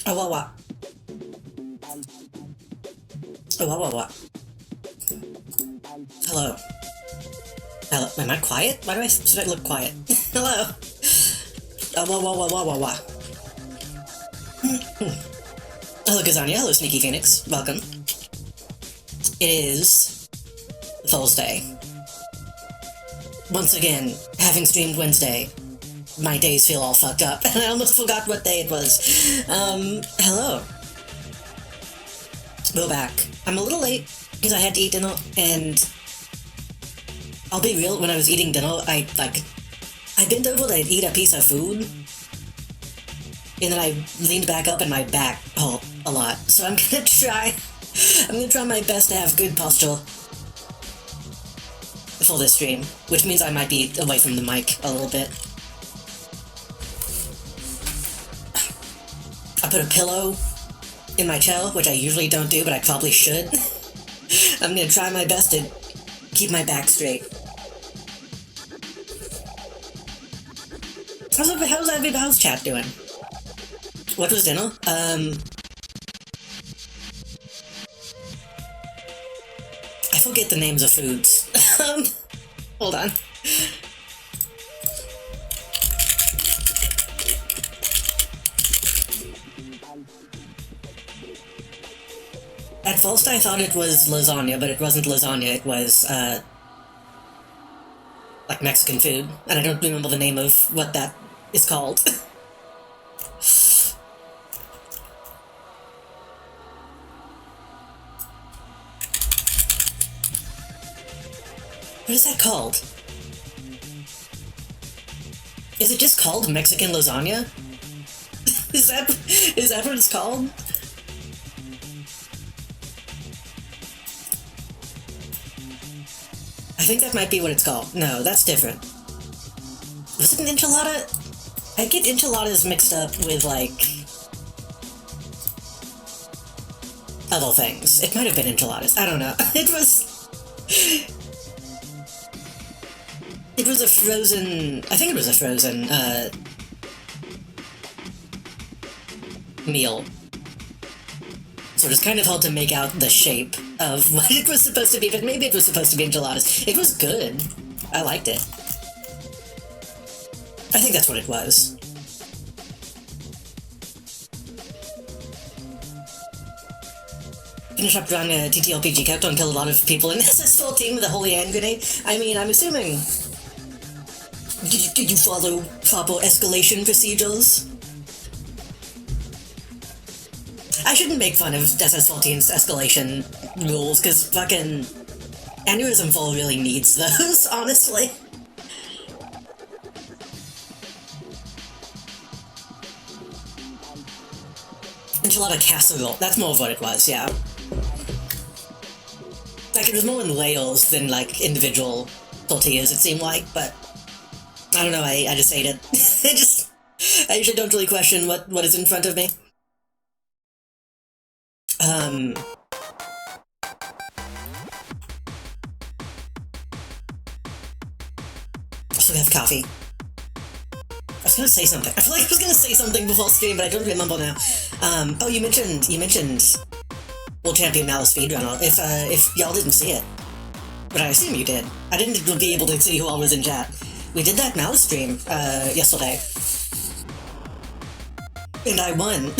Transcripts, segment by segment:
Oh, what? Oh, what? Hello. Hello. Am I quiet? Why do I should I look quiet? Hello. What? Hello, Kazania. Hello, Sneaky Phoenix. Welcome. It is Thursday. Once again, having streamed Wednesday, my days feel all fucked up, and I almost forgot what day it was. Hello. We're back. I'm a little late, because I had to eat dinner, and I'll be real, when I was eating dinner, I bent over to eat a piece of food, and then I leaned back up and my back hurt a lot. So I'm gonna try my best to have good posture for this stream, which means I might be away from the mic a little bit. I put a pillow in my chair, which I usually don't do, but I probably should. I'm gonna try my best to keep my back straight. How's chat doing? What was dinner? I forget the names of foods. Hold on. At first I thought it was lasagna, but it wasn't lasagna, it was, like Mexican food, and I don't remember the name of what that is called. What is that called? Is it just called Mexican lasagna? Is that what it's called? I think that might be what it's called. No, that's different. Was it an enchilada? I get enchiladas mixed up with, like, other things. It might have been enchiladas. I don't know. It was a frozen... I think it was a frozen, meal. So it's kind of hard to make out the shape of what it was supposed to be, but maybe it was supposed to be enchiladas. It was good. I liked it. I think that's what it was. Finish up drawing a TTLPG character and kill a lot of people in SS14 with a holy hand grenade. I mean, I'm assuming... Did you follow proper escalation procedures? I shouldn't make fun of SS14's escalation rules, because fucking Aneurysm 4 really needs those, honestly. Enchilada casserole, that's more of what it was, yeah. Like, it was more in layers than, like, individual tortillas, it seemed like, but... I don't know, I just ate it. I usually don't really question what is in front of me. So we have coffee. I was gonna say something. I feel like I was gonna say something before stream, but I don't remember now. Oh, you mentioned World Champion Malice Speedrunner. If y'all didn't see it, but I assume you did. I didn't be able to see who all was in chat. We did that Malice stream, yesterday. And I won.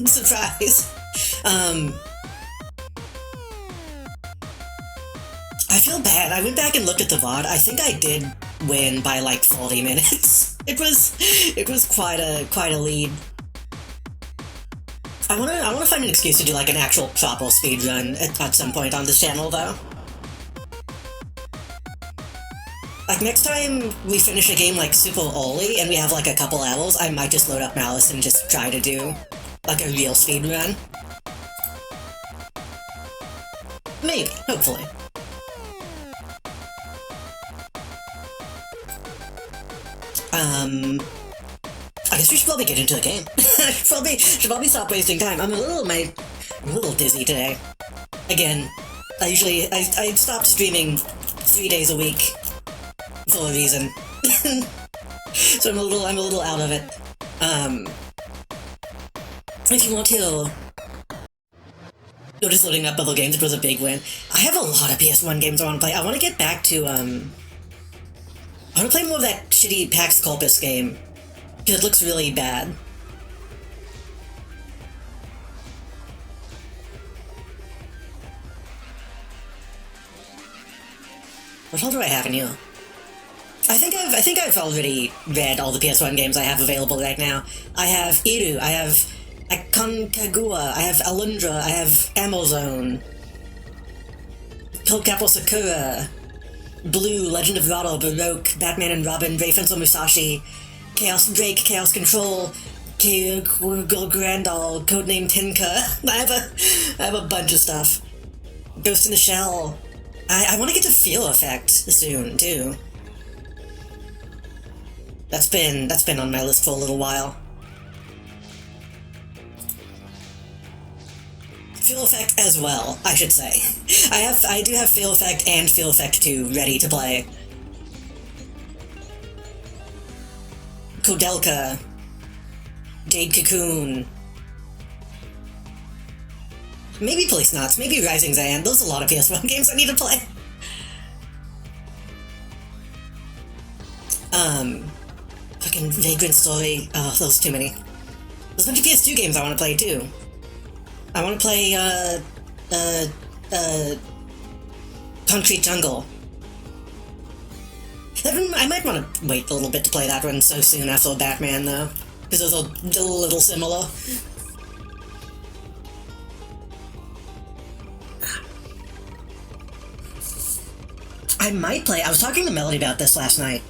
Surprise. I feel bad. I went back and looked at the VOD. I think I did win by like 40 minutes. It was quite a lead. I wanna find an excuse to do like an actual proper speedrun at some point on this channel though. Like, next time we finish a game, like, super early, and we have, like, a couple hours, I might just load up Malice and just try to do, like, a real speedrun. Maybe, hopefully. I guess we should probably get into the game. should probably stop wasting time. I'm a little dizzy today. Again, I stopped streaming 3 days a week. For a reason. So I'm a little out of it. If you want to, you're just loading up other games. It was a big win. I have a lot of PS1 games I want to play. I want to get back to I want to play more of that shitty Pax Culpus game because it looks really bad. What all do I have in you? I think I've already read all the PS1 games I have available right now. I have Iru, I have Aconcagua, I have Alundra, I have Amazone, Kokapo Sakura, Blue, Legend of Rado, Baroque, Batman and Robin, Rayfenso Musashi, Chaos Drake, Chaos Control, Grandal, Codename Tinka. I have a bunch of stuff. Ghost in the Shell. I want to get to Feel Effect soon too. That's been on my list for a little while. Feel Effect as well, I should say. I do have Feel Effect and Feel Effect 2 ready to play. Kodelka, Jade Cocoon, maybe Police Knots, maybe Rising Zan. Those are a lot of PS1 games I need to play. Fucking Vagrant Story. Oh, those too many. There's a bunch of PS2 games I want to play too. I want to play, Concrete Jungle. I might want to wait a little bit to play that one so soon after Batman, though. Because those are a little similar. I might play. I was talking to Melody about this last night.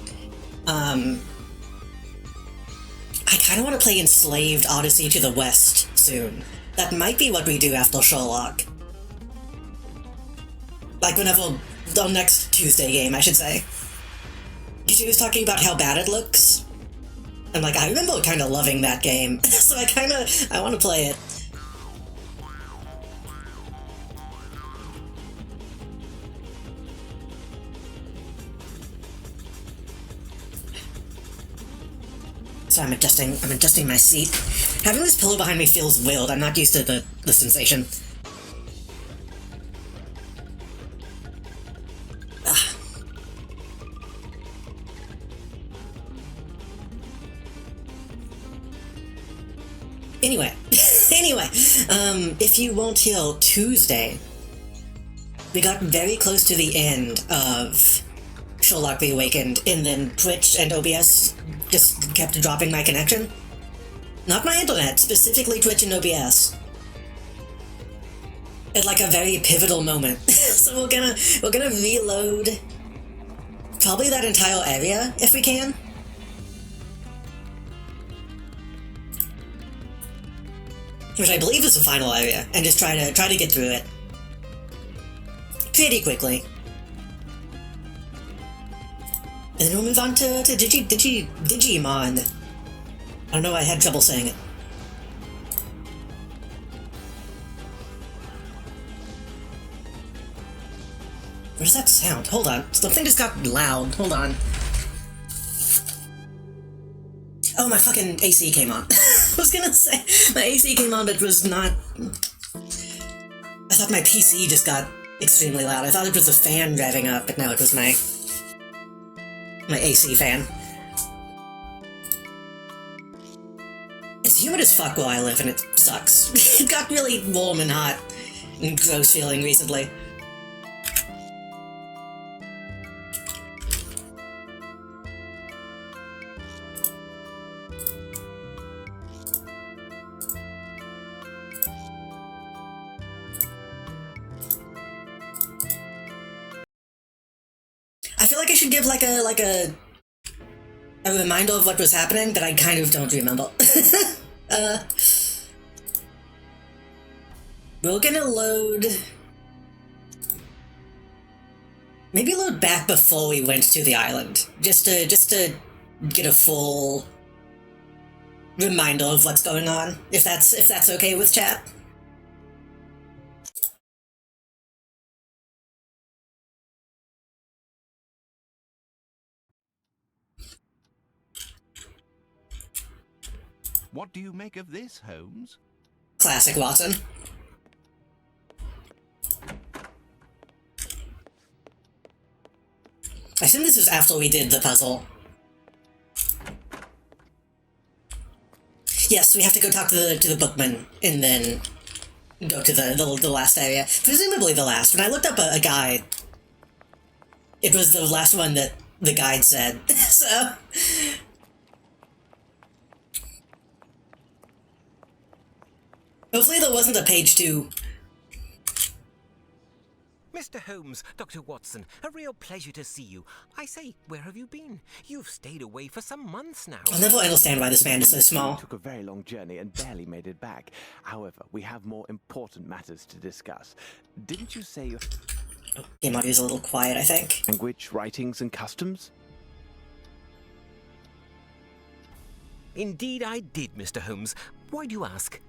I kind of want to play Enslaved Odyssey to the West soon. That might be what we do after Sherlock. Like whenever the next Tuesday game, I should say. She was talking about how bad it looks. And like, I remember kind of loving that game, so I want to play it. So I'm adjusting my seat. Having this pillow behind me feels weird. I'm not used to the sensation. Ah. Anyway, if you won't hear Tuesday, we got very close to the end of Sherlock Reawakened, and then Twitch and OBS just kept dropping my connection. Not my internet, specifically Twitch and OBS. At like a very pivotal moment. So we're gonna reload probably that entire area if we can. Which I believe is the final area, and just try to get through it pretty quickly. And then we'll move on to Digimon. I don't know, I had trouble saying it. What does that sound? Hold on. Something just got loud. Hold on. Oh, my fucking AC came on. I was gonna say, my AC came on, but it was not... I thought my PC just got extremely loud. I thought it was a fan revving up, but no, it was my AC fan. It's humid as fuck where I live, and it sucks. It got really warm and hot and gross feeling recently. I feel like I should give like a reminder of what was happening, but I kind of don't remember. We're gonna load... Maybe load back before we went to the island, just to get a full reminder of what's going on, if that's okay with chat. What do you make of this, Holmes? Classic Watson. I assume this is after we did the puzzle. Yes, we have to go talk to the bookman, and then go to the last area. Presumably the last. When I looked up a guide, it was the last one that the guide said, so... Hopefully there wasn't a page 2. Mr. Holmes, Dr. Watson, a real pleasure to see you. I say, where have you been? You've stayed away for some months now. I'll never understand why this man is so small. We took a very long journey and barely made it back. However, we have more important matters to discuss. Didn't you say... Oh, game audio's a little quiet, I think. Language, writings, and customs? Indeed I did, Mr. Holmes. Why do you ask?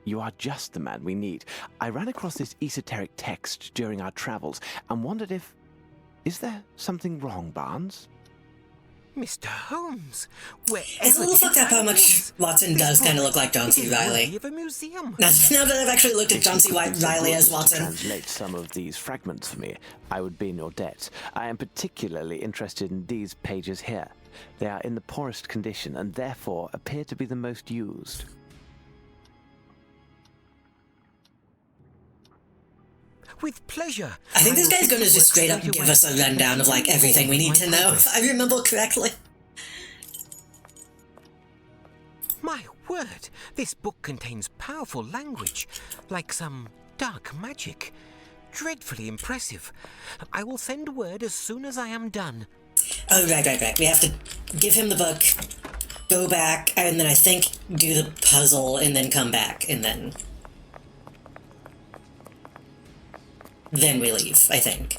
You are just the man we need. I ran across this esoteric text during our travels and wondered if... Is there something wrong, Barnes? Mr. Holmes, wherever It's a little fucked up how much Watson does kind of look like John C. Reilly. Of a museum. Now that I've actually looked at John C. Reilly as Watson. Translate some of these fragments for me. I would be in your debt. I am particularly interested in these pages here. They are in the poorest condition and therefore appear to be the most used. With pleasure. I think this guy's gonna just straight up give us a rundown of, like, everything we need to know, if I remember correctly. My word, this book contains powerful language, like some dark magic. Dreadfully impressive. I will send word as soon as I am done. Oh, right. We have to give him the book, go back, and then I think do the puzzle, and then come back, and then we leave, I think.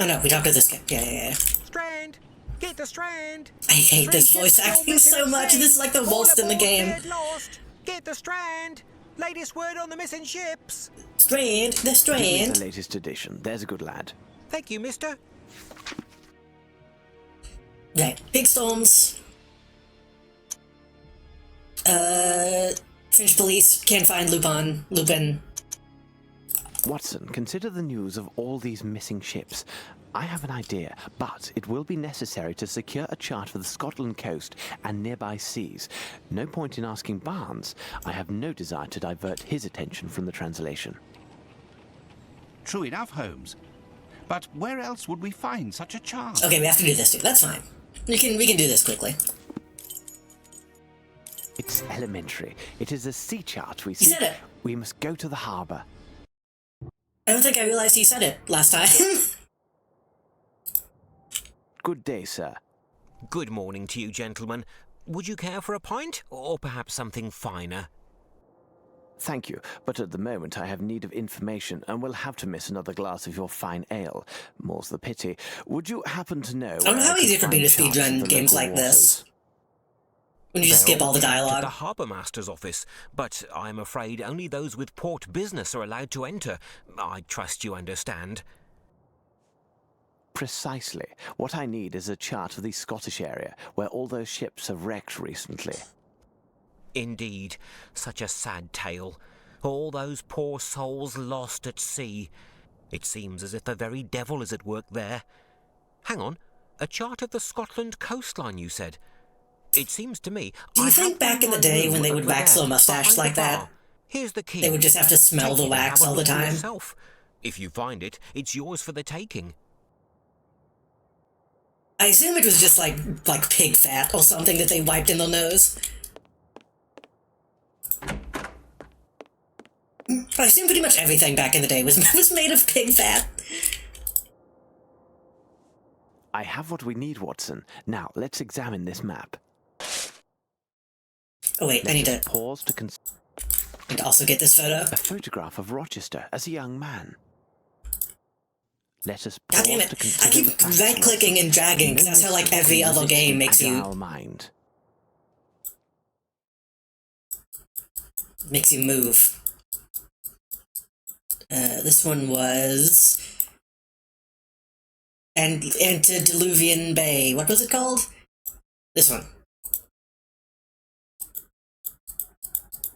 Oh no, we talked to this guy. Yeah. Strand! Get the strand! I hate this voice acting so much. This is like the worst in the game. Lost. Get the strand! Latest word on the missing ships! Strand, the Give me strand. the latest edition. There's a good lad. Thank you, mister. Right, big storms. French police can't find Lupin. Watson, consider the news of all these missing ships. I have an idea, but it will be necessary to secure a chart for the Scotland coast and nearby seas. No point in asking Barnes. I have no desire to divert his attention from the translation. True enough, Holmes. But where else would we find such a chart? Okay, we have to do this too. That's fine. We can do this quickly. It's elementary. It is a sea chart we see. You said it. We must go to the harbour. I don't think I realized you said it last time. Good day, sir. Good morning to you, gentlemen. Would you care for a pint, or perhaps something finer? Thank you, but at the moment I have need of information and will have to miss another glass of your fine ale. More's the pity. Would you happen to know... I don't know how easy it could be to speedrun games like this. When you just skip all the To dialogue. the harbour master's office, but I'm afraid only those with port business are allowed to enter. I trust you understand. Precisely. What I need is a chart of the Scottish area, where all those ships have wrecked recently. Indeed, such a sad tale. All those poor souls lost at sea. It seems as if the very devil is at work there. Hang on, a chart of the Scotland coastline, you said? It seems to me... Do you think back in the day when they would wax their mustache like that, Here's the key. they would just have to smell the Take it and wax have a all the look for time? yourself. If you find it, it's yours for the taking. I assume it was just like pig fat or something that they wiped in their nose. But I assume pretty much everything back in the day was made of pig fat. I have what we need, Watson. Now, let's examine this map. Oh wait, I need to Pause to also get this photo. a photograph of Rochester as a young man. Let us God pause damn to it! I consider keep the facts. right-clicking and dragging, because that's how like every other game makes you Mind. move. This one was And Antediluvian Bay. What was it called? This one.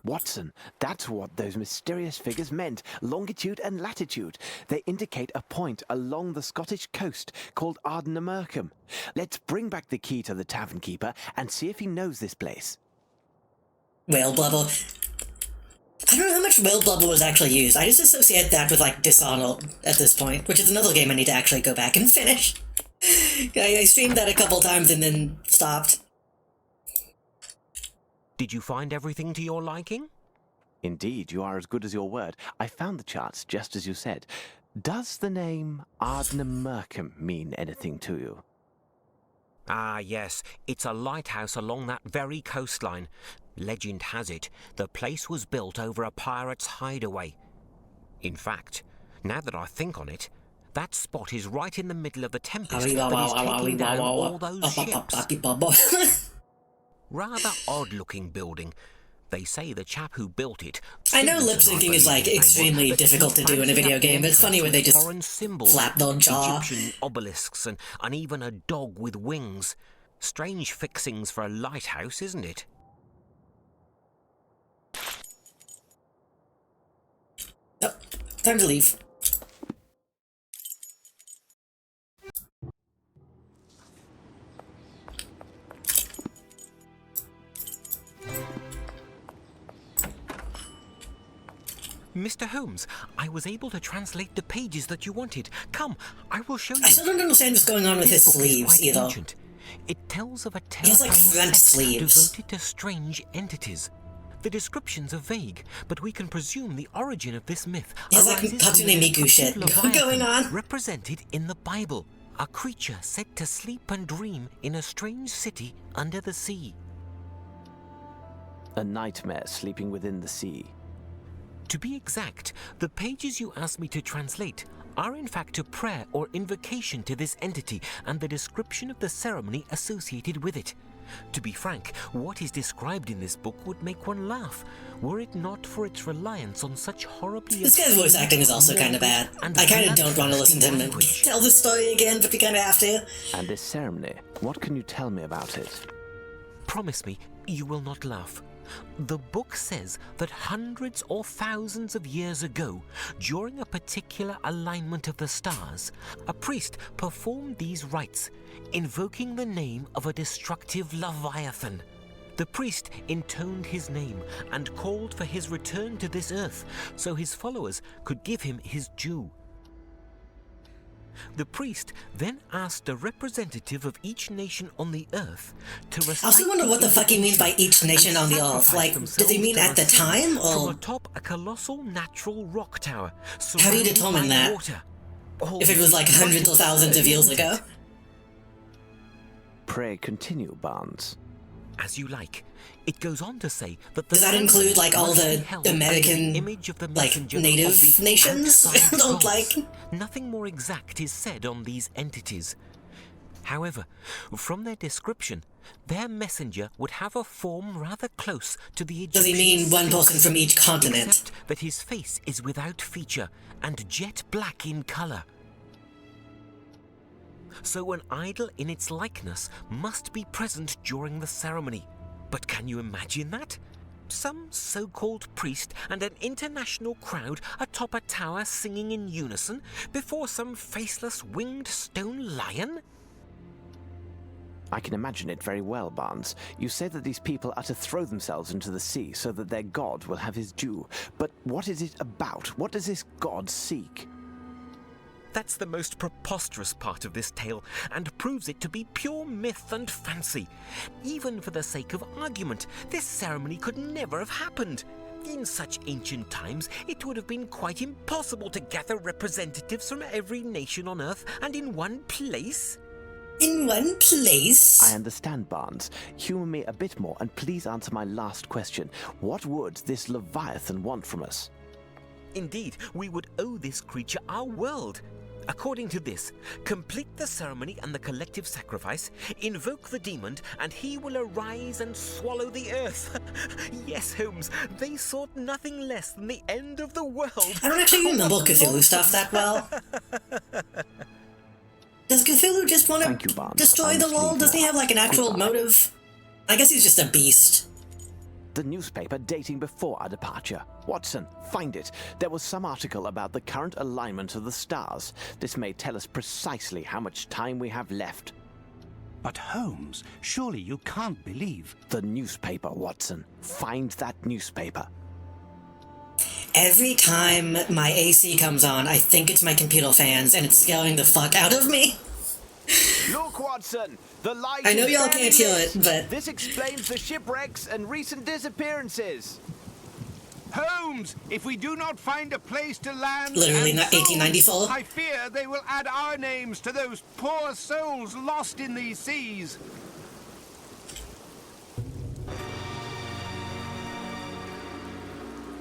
Watson, that's what those mysterious figures meant. Longitude and latitude. They indicate a point along the Scottish coast called Ardnamurchan. Let's bring back the key to the tavern keeper and see if he knows this place. Whale blubber. I don't know how much whale blubber was actually used. I just associate that with, like, Dishonored at this point, which is another game I need to actually go back and finish. I streamed that a couple times and then stopped. Did you find everything to your liking? Indeed, you are as good as your word. I found the charts just as you said. Does the name Ardnamurchan mean anything to you? Ah, yes. It's a lighthouse along that very coastline. Legend has it, the place was built over a pirate's hideaway. In fact, now that I think on it, that spot is right in the middle of the tempest that is taking down all those ships. Rather odd-looking building. They say the chap who built it... I know lip syncing is, like, extremely difficult to do in a video game, but it's funny when they just flap their jaw. Egyptian obelisks and even a dog with wings. Strange fixings for a lighthouse, isn't it? Oh, time to leave. Mr. Holmes, I was able to translate the pages that you wanted. Come, I will show you. I still don't understand what's going on with his sleeves, either. Ancient. It tells of a He has, like, terrifying French sect sleeves. devoted to strange entities. The descriptions are vague, but we can presume the origin of this myth He has, like, arises Hatsune from the Miku shit destructive going Leviathan on. represented in the Bible, a creature said to sleep and dream in a strange city under the sea. A nightmare sleeping within the sea. To be exact, the pages you asked me to translate are in fact a prayer or invocation to this entity and the description of the ceremony associated with it. To be frank, what is described in this book would make one laugh, were it not for its reliance on such horribly... This guy's voice acting is also kind of bad. I kind of don't want to listen to him tell the story again, but we kind of have to. And this ceremony, what can you tell me about it? Promise me you will not laugh. The book says that hundreds or thousands of years ago, during a particular alignment of the stars, a priest performed these rites, invoking the name of a destructive Leviathan. The priest intoned his name and called for his return to this earth so his followers could give him his due. The priest then asked a representative of each nation on the earth to recite... I also wonder what the fuck he means by each nation on the earth. Like, does he mean at the time, or... From atop a colossal natural rock tower. How do you determine that? Water. If it was like hundreds or thousands of years ago? Pray continue, Barnes. As you like. It goes on to say that... Does that include, like, all the American, like, native nations? Don't, like... Nothing more exact is said on these entities. However, from their description, their messenger would have a form rather close to the Egyptian... Does he mean one person from each continent? Except that his face is without feature and jet black in colour. So an idol in its likeness must be present during the ceremony. But can you imagine that? Some so-called priest and an international crowd atop a tower singing in unison before some faceless winged stone lion? I can imagine it very well, Barnes. You say that these people are to throw themselves into the sea so that their god will have his due. But what is it about? What does this god seek? That's the most preposterous part of this tale, and proves it to be pure myth and fancy. Even for the sake of argument, this ceremony could never have happened. In such ancient times, it would have been quite impossible to gather representatives from every nation on Earth and in one place. In one place? I understand, Barnes. Humour me a bit more, and please answer my last question. What would this Leviathan want from us? Indeed, we would owe this creature our world. According to this, complete the ceremony and the collective sacrifice, invoke the demon, and he will arise and swallow the earth. Yes, Holmes, they sought nothing less than the end of the world. I don't actually remember Cthulhu stuff that well. Does Cthulhu just want Thank you, to Barnes. destroy I the must world? leave Doesn't he now. have like an actual Goodbye. motive? I guess he's just a beast. The newspaper dating before our departure. Watson, find it. There was some article about the current alignment of the stars. This may tell us precisely how much time we have left. But Holmes, surely you can't believe. The newspaper, Watson. Find that newspaper. Every time my AC comes on, I think it's my computer fans, and it's scaring the fuck out of me. Look, Watson! The light I know is y'all barely can't hear lit. it, but This explains the shipwrecks and recent disappearances. Holmes, if we do not find a place to land... Literally and not soon, 1894. I fear they will add our names to those poor souls lost in these seas.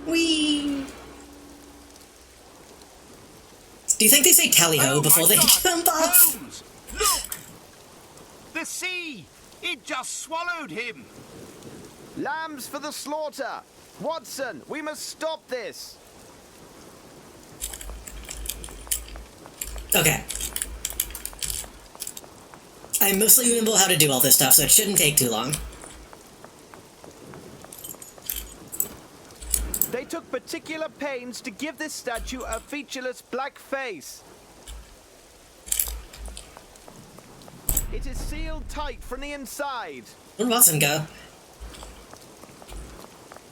wee. Do you think they say tally-ho Oh before my they God! jump off? Holmes, look! The sea! It just swallowed him! Lambs for the slaughter! Watson, we must stop this! Okay. I mostly remember how to do all this stuff, so it shouldn't take too long. They took particular pains to give this statue a featureless black face. It is sealed tight from the inside. Where'd Watson go?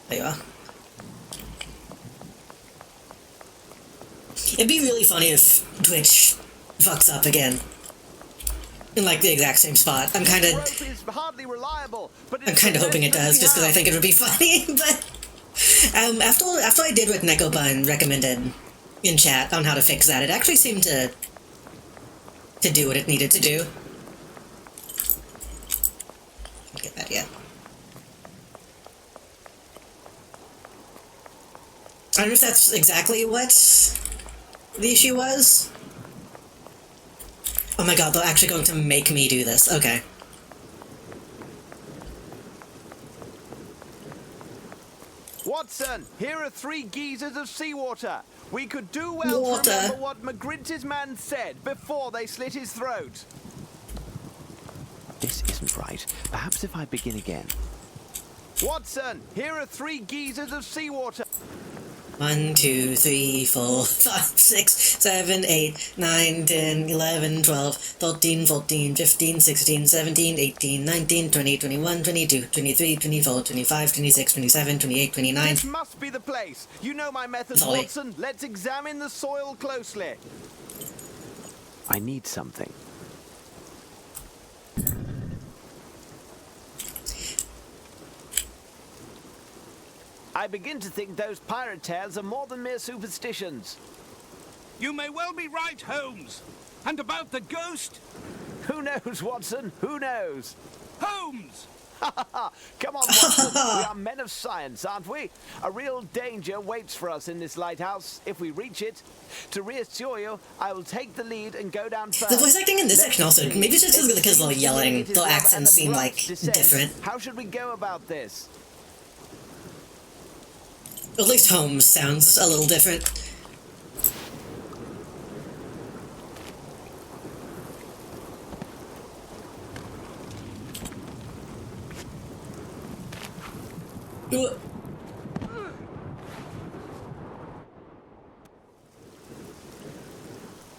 There you are. It'd be really funny if Twitch fucks up again. In like the exact same spot. I'm kind This of rope is hardly reliable, but I'm kind of hoping it does, just because I think it would be funny. But after I did what Nekoba and recommended in chat on how to fix that, it actually seemed to do what it needed to do. Can't get that yet. I don't know if that's exactly what the issue was. Oh my god, they're actually going to make me do this. Okay. Watson, here are 3 geysers of seawater. We could do well Water. to remember what McGrinty's man said before they slit his throat. This isn't right. Perhaps if I begin again. Watson, here are 3 geysers of seawater. 1, 2, 3, 4, 5, 6, 7, 8, 9, 10, 11, 12, 13, 14, 15, 16, 17, 18, 19, 20, 21, 22, 23, 24, 25, 26, 27, 28, 29. This must be the place. You know my methods, Sorry. Watson. Let's examine the soil closely. I need something. I begin to think those pirate tales are more than mere superstitions. You may well be right, Holmes. And about the ghost? Who knows, Watson? Who knows? Holmes! Come on, Watson. We are men of science, aren't we? A real danger waits for us in this lighthouse if we reach it. To reassure you, I will take the lead and go down first. The voice acting in this Let's section also, see. maybe it's just It because they're seems to me yelling, it is the rather accents an seem abrupt like descent. different. How should we go about this? At least Holmes sounds a little different.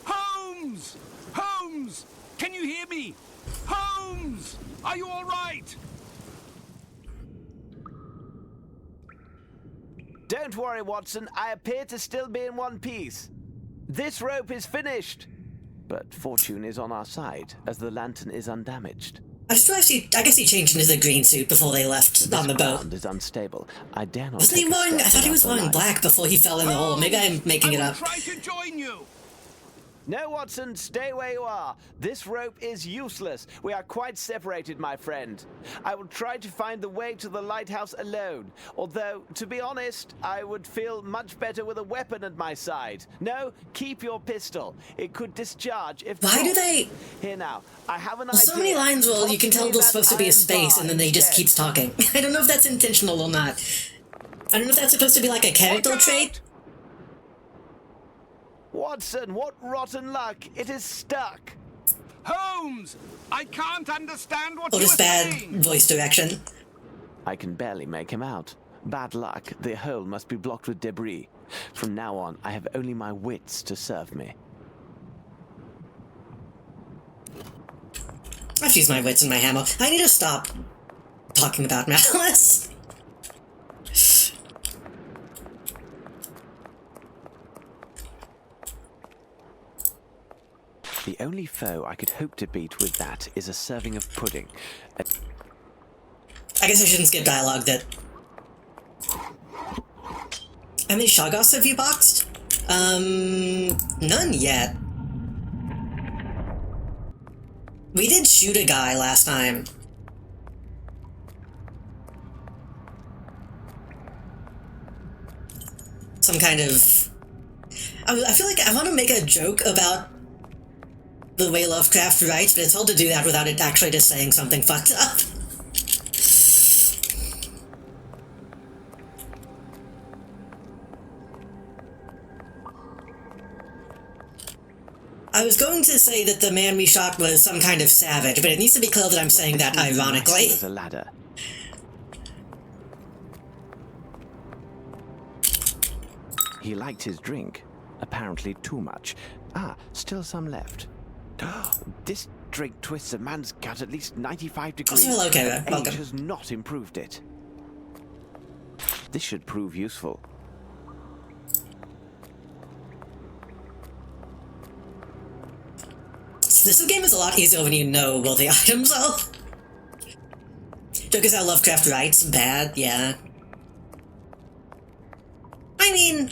Holmes! Holmes! Can you hear me? Holmes! Are you all right? Don't worry, Watson. I appear to still be in one piece. This rope is finished. But fortune is on our side, as the lantern is undamaged. I just realized I guess he changed into the green suit before they left on the boat. Ground is unstable. I dare not. Wasn't he take a wearing? I step thought he was without the wearing light. black before he fell in the hole. Maybe I'm making it I will up. try to join you. No, Watson, stay where you are. This rope is useless. We are quite separated, my friend. I will try to find the way to the lighthouse alone. Although, to be honest, I would feel much better with a weapon at my side. No, keep your pistol. It could discharge if... Why do dropped. they? Here now, I have an Well, idea. so many lines where you can tell there's supposed to be a space, and then they just keeps talking. talking. I don't know if that's intentional or not. I don't know if that's supposed to be like a character Look out! trait. Watson, what rotten luck. It is stuck. Holmes! I can't understand what Or you are just bad saying. voice direction. I can barely make him out. Bad luck. The hole must be blocked with debris. From now on, I have only my wits to serve me. I've used my wits and my hammer. I need to stop talking about Malice. The only foe I could hope to beat with that is a serving of pudding. I guess I shouldn't skip dialogue that... How many Shoggoths have you boxed? None yet. We did shoot a guy last time. Some kind of... I feel like I want to make a joke about the way Lovecraft writes, but it's hard to do that without it actually just saying something fucked up. I was going to say that the man we shot was some kind of savage, but it needs to be clear that I'm saying that ironically. There's a ladder. He liked his drink. Apparently too much. Ah, still some left. This drink twists a man's gut at least 95 degrees. Oh, okay, and welcome. age has not improved it. This should prove useful. This game is a lot easier when you know what the items are. Joke is how Lovecraft writes. Bad, yeah. I mean...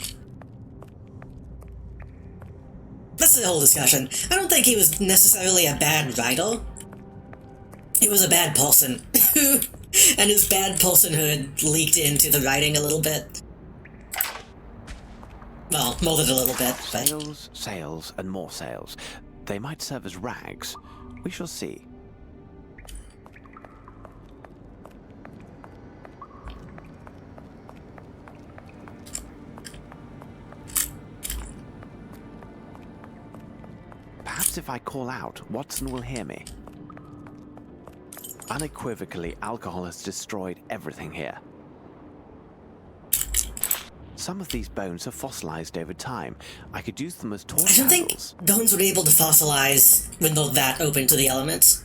That's the whole discussion. I don't think he was necessarily a bad writer. He was a bad person. And his bad personhood leaked into the writing a little bit. Well, more than a little bit, but... Sails, sails, and more sails. They might serve as rags. We shall see. Perhaps if I call out, Watson will hear me. Unequivocally, alcohol has destroyed everything here. Some of these bones have fossilized over time. I could use them as torch I don't think handles. bones would be able to fossilize when they're that open to the elements.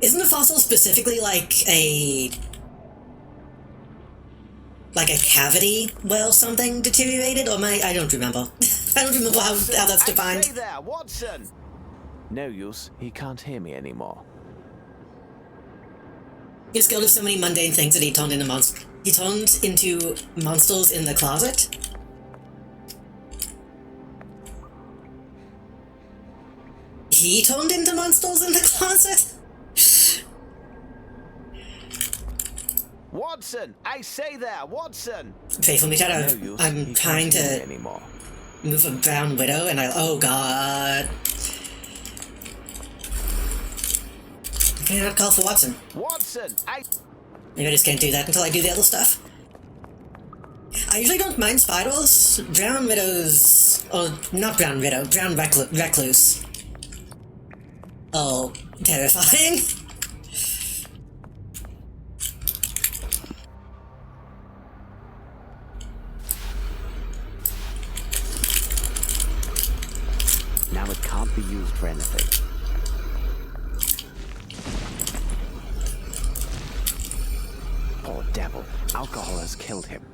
Isn't a fossil specifically like a cavity where something deteriorated? Or I don't remember. I don't remember how that's defined. Stay there, Watson! No use. He can't hear me anymore. He was scared of so many mundane things that he turned into monsters. He turned into monsters in the closet? He turned into monsters in the closet? Watson! I say there, Watson! Faithful me, Shadow. No use. I'm He trying can't hear me to anymore. move a brown widow and oh god. I cannot call for Watson. Watson! Maybe I just can't do that until I do the other stuff. I usually don't mind spiders. Brown widows... or not brown widow, brown recluse. Oh, terrifying. Now it can't be used for anything. Poor devil. Alcohol has killed him.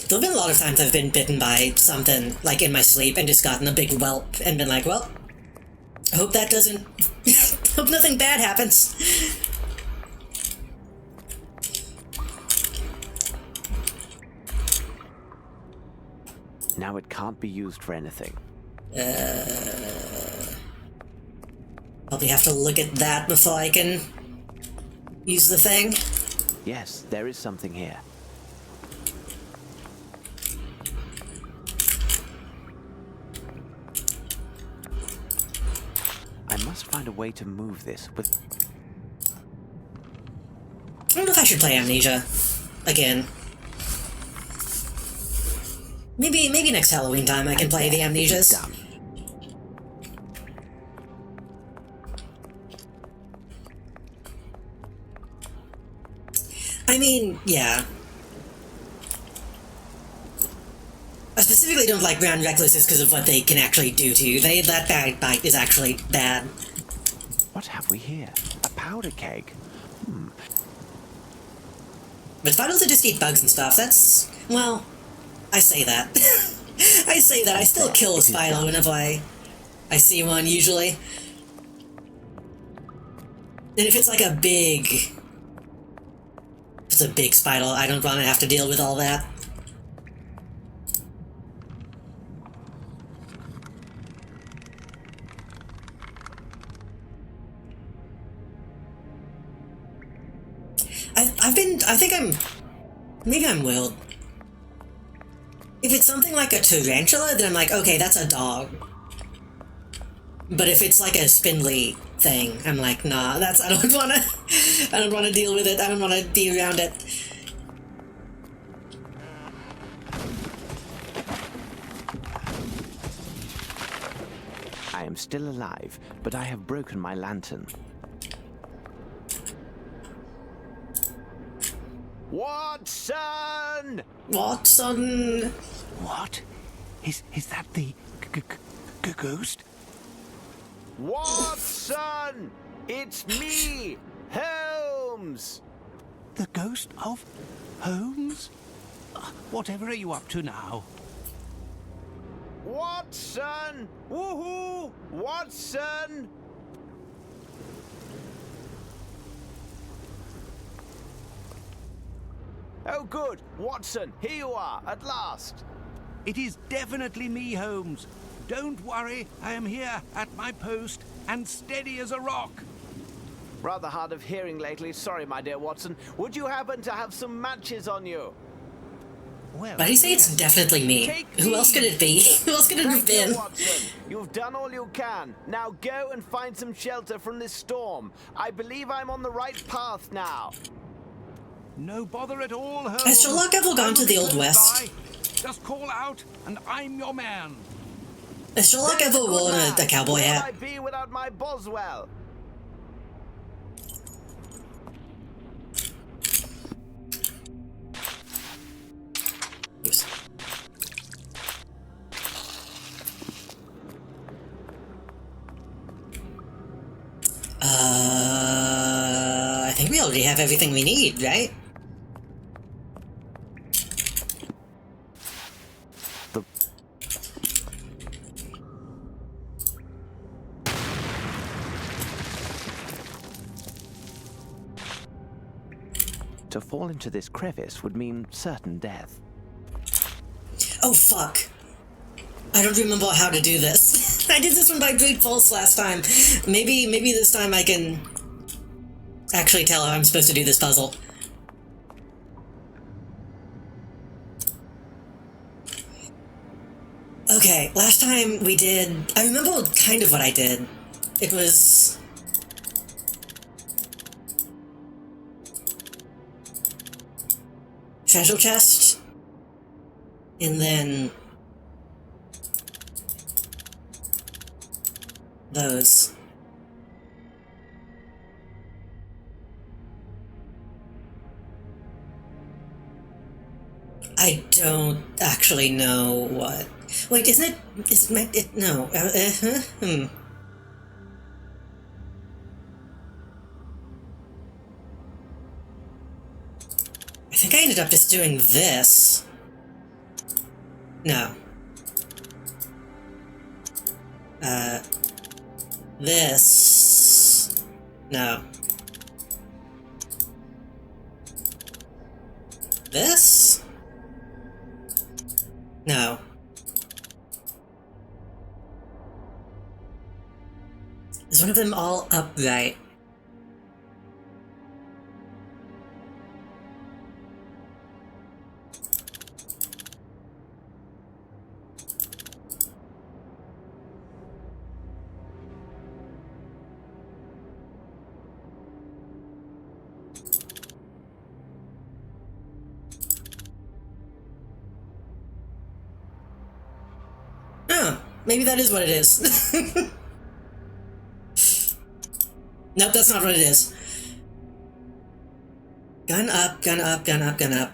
There have been a lot of times I've been bitten by something, like in my sleep, and just gotten a big whelp, and been like, well, I hope that doesn't... hope nothing bad happens. Now it can't be used for anything. Probably have to look at that before I can use the thing. Yes, there is something here. I must find a way to move this with... I don't know if I should play Amnesia again. Maybe next Halloween time I can play the Amnesias. Done. I mean, yeah. I specifically don't like Ground Recluses because of what they can actually do to you. That bag bite is actually bad. What have we here? A powder keg. But spiders just eat bugs and stuff. That's, well, I say that. I say that. I still kill a spider whenever I see one, usually. And if it's like a big... If it's a big spider, I don't want to have to deal with all that. Maybe I'm willed. If it's something like a tarantula, then I'm like, okay, that's a dog. But if it's like a spindly thing, I'm like, nah, I don't wanna deal with it, I don't wanna be around it. I am still alive, but I have broken my lantern. Watson! Watson! What? Is that the ghost? Watson! It's me, Holmes! The ghost of Holmes? Whatever are you up to now? Watson! Woohoo! Watson! Oh, good. Watson, here you are, at last. It is definitely me, Holmes. Don't worry, I am here at my post and steady as a rock. Rather hard of hearing lately. Sorry, my dear Watson. Would you happen to have some matches on you? Well, Why do you say it's definitely me? Take Who else could it be? Who else could it have Thank you, been? Watson. You've done all you can. Now go and find some shelter from this storm. I believe I'm on the right path now. no bother at all, Holmes. Has Sherlock ever gone to the Old West? By. Just call out, and I'm your man. Has Sherlock ever worn a cowboy Where hat? would I be without my Boswell? Oops. I think we already have everything we need, right? To fall into this crevice would mean certain death. Oh, fuck. I don't remember how to do this. I did this one by brute force last time. Maybe this time I can actually tell how I'm supposed to do this puzzle. Okay, last time we did... I remember kind of what I did. It was... treasure chest, and then those. I don't actually know what. Wait, isn't it? Is it? No. I think I ended up just doing this. No. This. No. This? No. Is one of them all upright? Maybe that is what it is. Nope, that's not what it is. Gun up, gun up, gun up, gun up.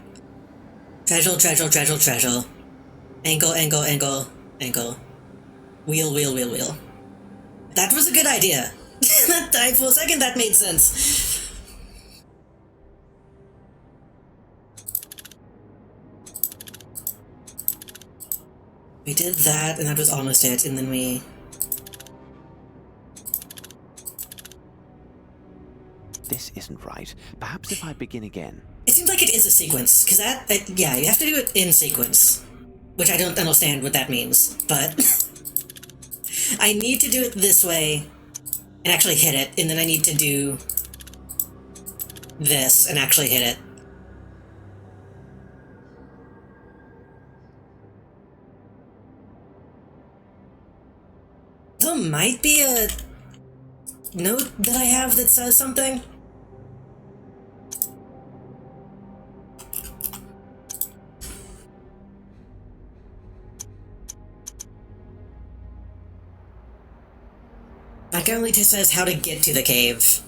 Treasure, treasure, treasure, treasure. Angle, angle, angle, angle. Wheel, wheel, wheel, wheel. That was a good idea. For a second, that made sense. We did that, and that was almost it, and then we... This isn't right. Perhaps if I begin again. It seems like it is a sequence, because yeah, you have to do it in sequence. Which I don't understand what that means, but... I need to do it this way, and actually hit it, and then I need to do... this, and actually hit it. There might be a note that I have that says something. Like, it only just says how to get to the cave.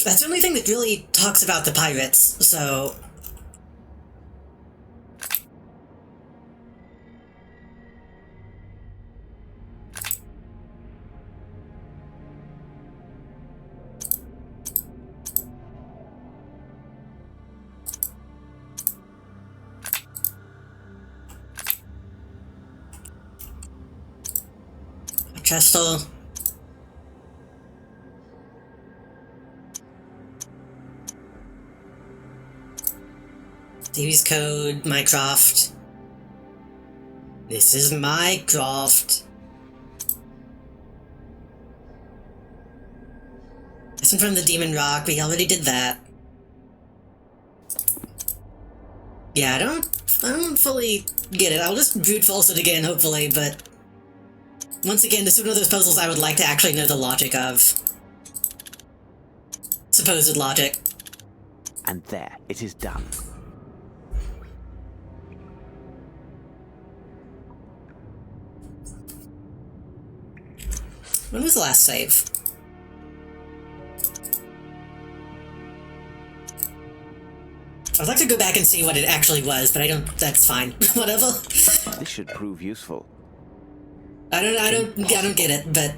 That's the only thing that really talks about the pirates, so... Chestel. Davies Code, Mycroft. This is Mycroft. Listen from the Demon Rock, we already did that. Yeah, I don't fully get it. I'll just brute force it again, hopefully, but... Once again, this is one of those puzzles I would like to actually know the logic of. Supposed logic. And there, it is done. When was the last save? I'd like to go back and see what it actually was, but I don't... that's fine. Whatever. This should prove useful. I don't get it, but...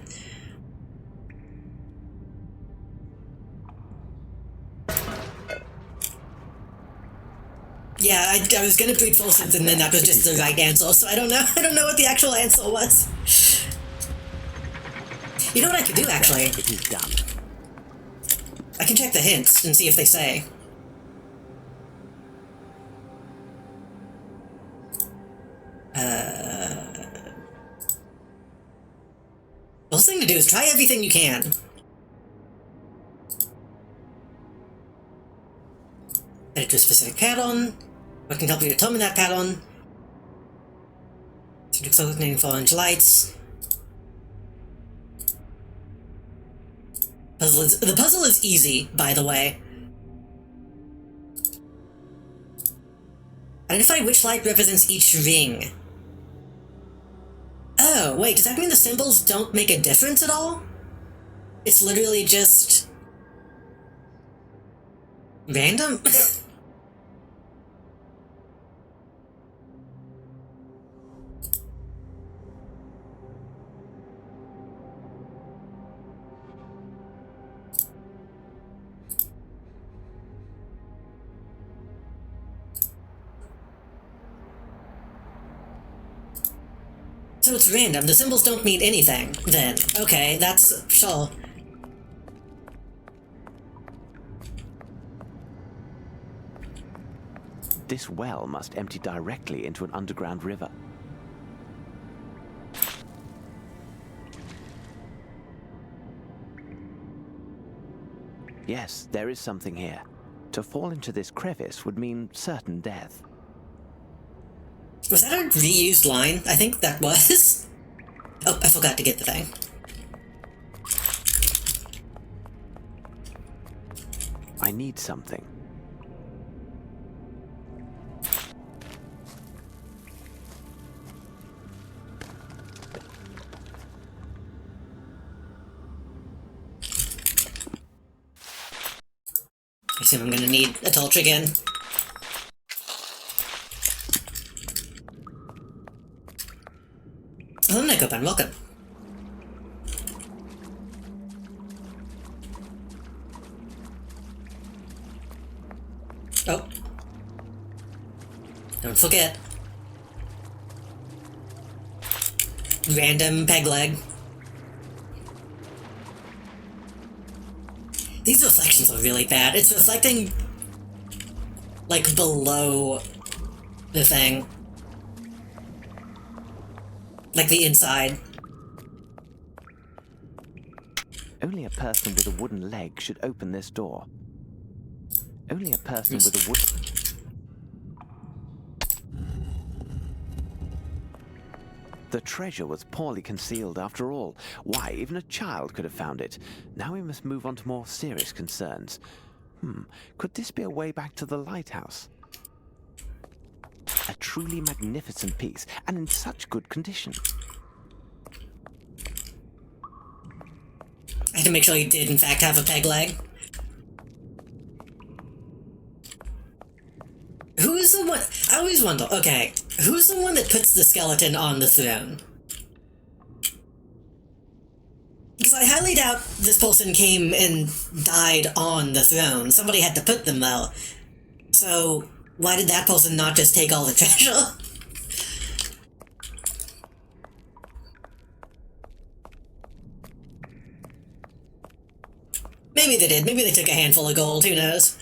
Yeah, I was gonna brute force it, and then that was just the right answer, so I don't know what the actual answer was. You know what I could do, actually? It is done. I can check the hints and see if they say. The first thing to do is try everything you can. Edit to a specific pattern. What can help you determine that pattern? Coordinating for orange lights. The puzzle is easy, by the way. Identify which light represents each ring. Oh, wait, does that mean the symbols don't make a difference at all? It's literally just... random? So it's random. The symbols don't mean anything, then. Okay, that's... sure. This well must empty directly into an underground river. Yes, there is something here. To fall into this crevice would mean certain death. Was that a reused line? I think that was. Oh, I forgot to get the thing. I need something. I assume I'm gonna need a torch again. Oh, Nicopan, welcome. Oh. Don't forget. Random peg leg. These reflections are really bad. It's reflecting, like, below the thing. Like the inside. Only a person with a wooden leg should open this door. Only a person with a wooden... The treasure was poorly concealed after all. Why, even a child could have found it. Now we must move on to more serious concerns. Could this be a way back to the lighthouse? A truly magnificent piece, and in such good condition. I had to make sure he did in fact have a peg leg. Who is the one? I always wonder, okay, who's the one that puts the skeleton on the throne? Because I highly doubt this person came and died on the throne. Somebody had to put them, though. So, why did that person not just take all the treasure? Maybe they did. Maybe they took a handful of gold. Who knows?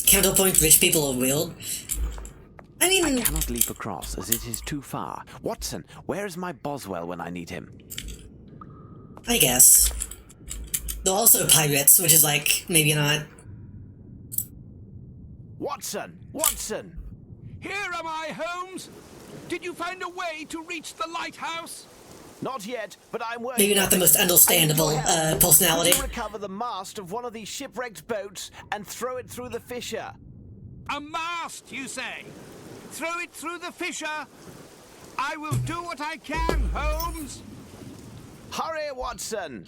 Counterpoint rich people are wield. I mean... I cannot leap across, as it is too far. Watson, where is my Boswell when I need him? I guess. They're also pirates, which is like, maybe not. Watson! Watson! Here am I, Holmes! Did you find a way to reach the lighthouse? Not yet, but I'm working. Maybe not the most understandable personality. Could you recover the mast of one of these shipwrecked boats and throw it through the fissure? A mast, you say? Throw it through the fissure? I will do what I can, Holmes. Hurry, Watson!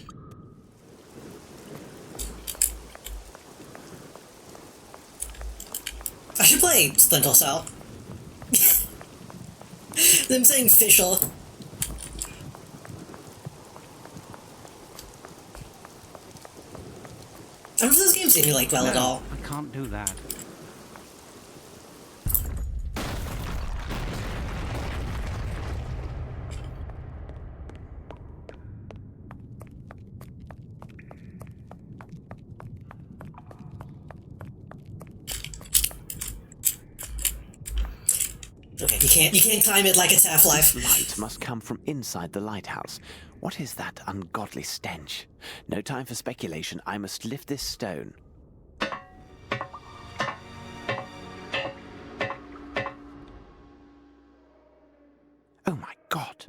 I should play Splinter Cell. Them saying Fisher. I don't know if this game simulate well at all. I can't do that. Okay, you can't time it like it's Half-Life. Light must come from inside the lighthouse. What is that ungodly stench? No time for speculation. I must lift this stone. Oh my God.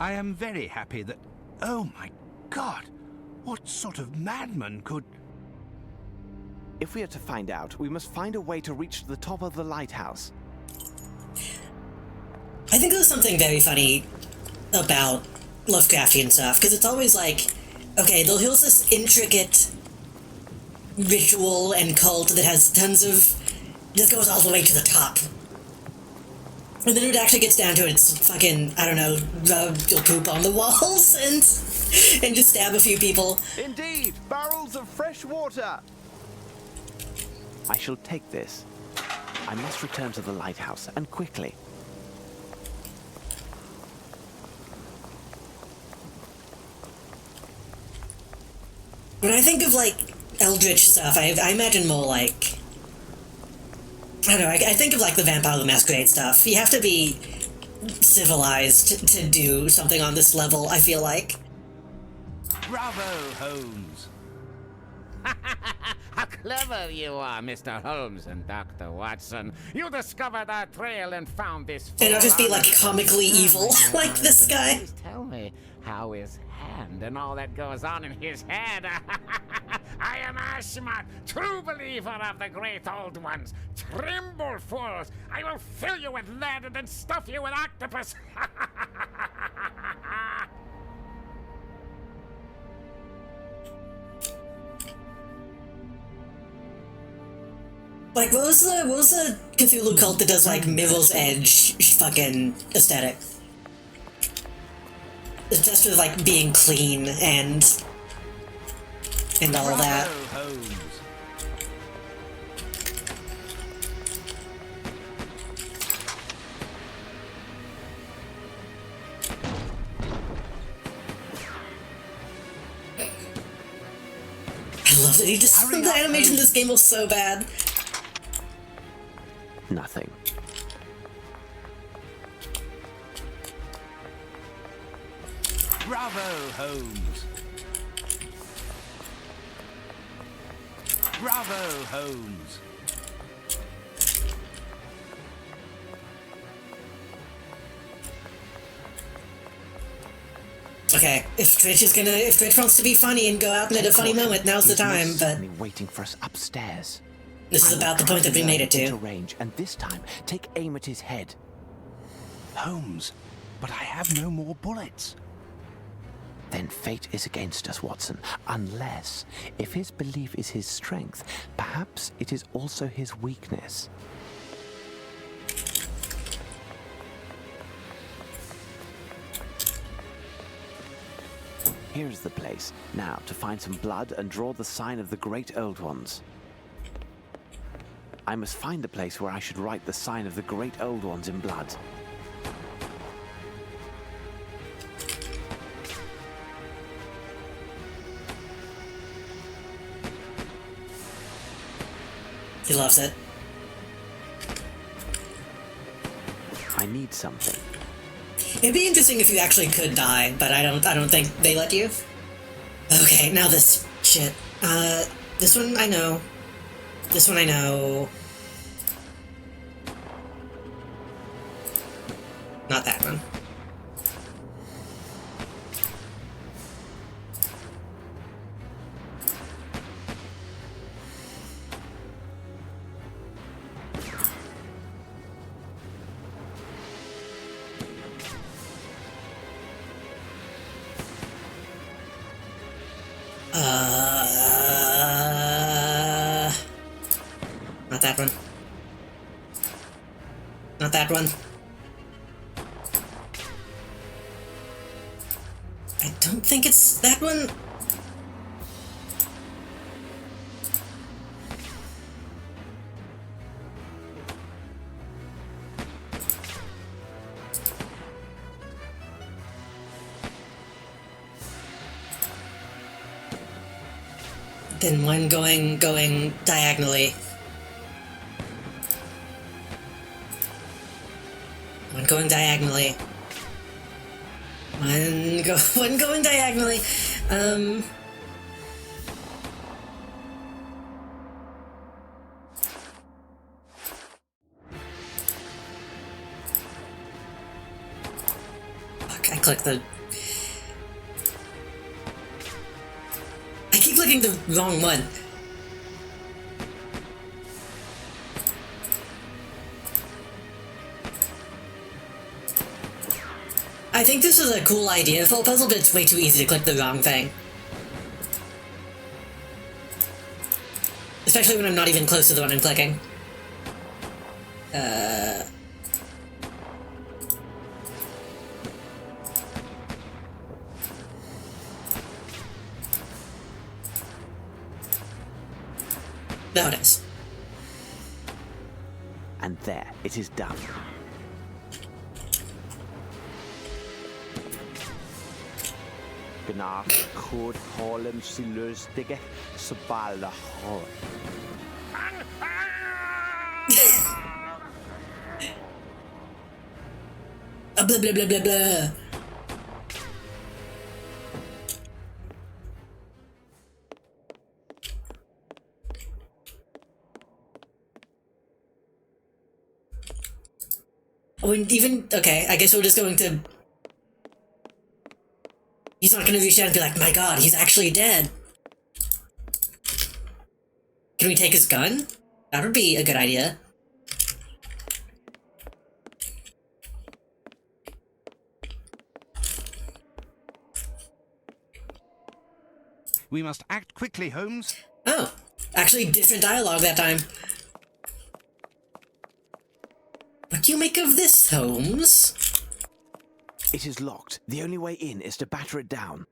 I am very happy that... Oh my God! What sort of madman could... If we are to find out, we must find a way to reach the top of the lighthouse. I think there's something very funny about Lovecraftian stuff, because it's always like, okay, here's this intricate ritual and cult that has tons of... just goes all the way to the top. And then it actually gets down to it's fucking, I don't know, rub your poop on the walls and just stab a few people. Indeed, barrels of fresh water. I shall take this. I must return to the lighthouse, and quickly. when I think of, like, eldritch stuff, I imagine more, like... I don't know, I think of, like, the Vampire the Masquerade stuff. You have to be civilized to do something on this level, I feel like. Bravo, Holmes. How clever you are, Mr. Holmes and Dr. Watson. You discovered our trail and found this... And I'll just be, like, comically evil, like this guy. Please tell me how his hand and all that goes on in his head. I am Ashmat, true believer of the great old ones. Tremble, fools. I will fill you with lead and then stuff you with octopus. Like, what was the Cthulhu cult that does, like, Mirror's Edge fucking aesthetic? Obsessed with, like, being clean and all that. Bravo, Holmes. I love that he just... Hurry The up, animation in Holmes. this game was so bad. Nothing. Bravo, Holmes. Bravo, Holmes. Okay, if Twitch wants to be funny and go out and at a funny moment, now's the time, but He's waiting for us upstairs. this is I will about the try point that we to made it learn to. into range, and this time, take aim at his head. Holmes, but I have no more bullets. Then fate is against us, Watson. Unless, if his belief is his strength, perhaps it is also his weakness. Here's the place. Now, to find some blood and draw the sign of the great old ones. I must find the place where I should write the sign of the great old ones in blood. He loves it. I need something. It'd be interesting if you actually could die, but I don't think they let you. Okay, now this shit. This one I know. This one I know. Not that one. Not that one. Not that one. I don't think it's that one. Then one going diagonally. One going diagonally. One going diagonally. Fuck, I clicked the... I keep clicking the wrong one. I think this is a cool idea for a puzzle, but it's way too easy to click the wrong thing. Especially when I'm not even close to the one I'm clicking. There it is. And there, it is done. Gnark could Holmes sillustige Sabala Hall. Blah blah blah blah blah. Even okay, I guess we're just going to. He's not going to reach out and be like, "My God, he's actually dead." Can we take his gun? That would be a good idea. We must act quickly, Holmes. Oh, actually, different dialogue that time. What do you make of this, Holmes? It is locked. The only way in is to batter it down.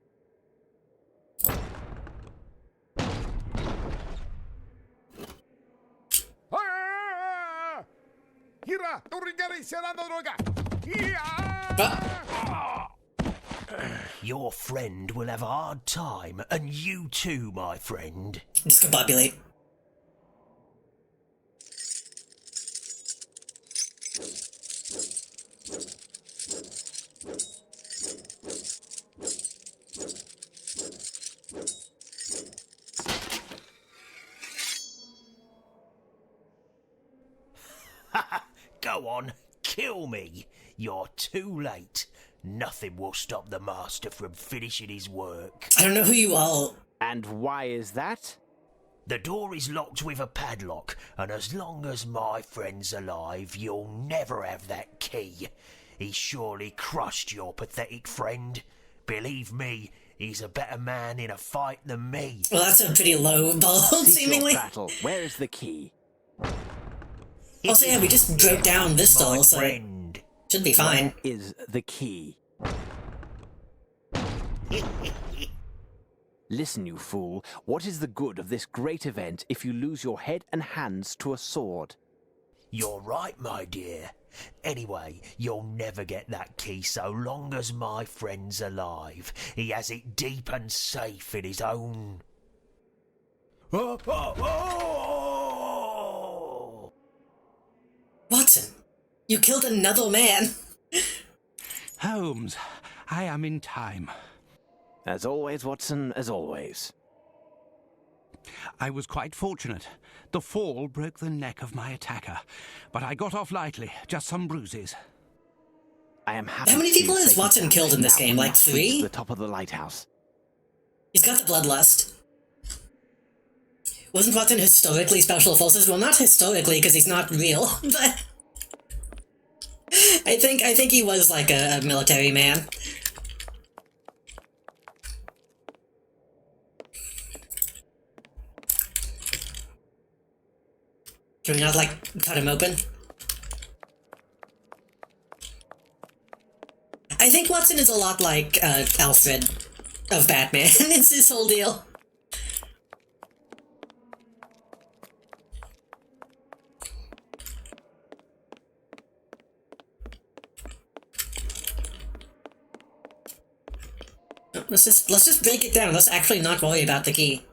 Your friend will have a hard time, and you too, my friend. Discombobulate. Go on, kill me. You're too late. Nothing will stop the master from finishing his work. I don't know who you all... And why is that? The door is locked with a padlock, and as long as my friend's alive, you'll never have that key. He surely crushed your pathetic friend. Believe me, he's a better man in a fight than me. Well, that's a pretty low ball, seemingly. Battle. Where is the key? Also, yeah, we just broke down this My door, so friend. should be fine. Where is the key? Listen, you fool. What is the good of this great event if you lose your head and hands to a sword? You're right, my dear. Anyway, you'll never get that key so long as my friend's alive. He has it deep and safe in his own... Watson, you killed another man. Holmes, I am in time. As always, Watson, as always. I was quite fortunate. The fall broke the neck of my attacker, but I got off lightly, just some bruises. I am happy. How many to see people you has safely Watson down. killed in this Now game? we Like must reach 3? the top of the lighthouse. He's got the bloodlust. Wasn't Watson historically special forces? Well, not historically, because he's not real, but... I think he was like a military man. Can we not, like, cut him open? I think Watson is a lot like, Alfred of Batman. It's this whole deal. Let's just break it down. Let's actually not worry about the key.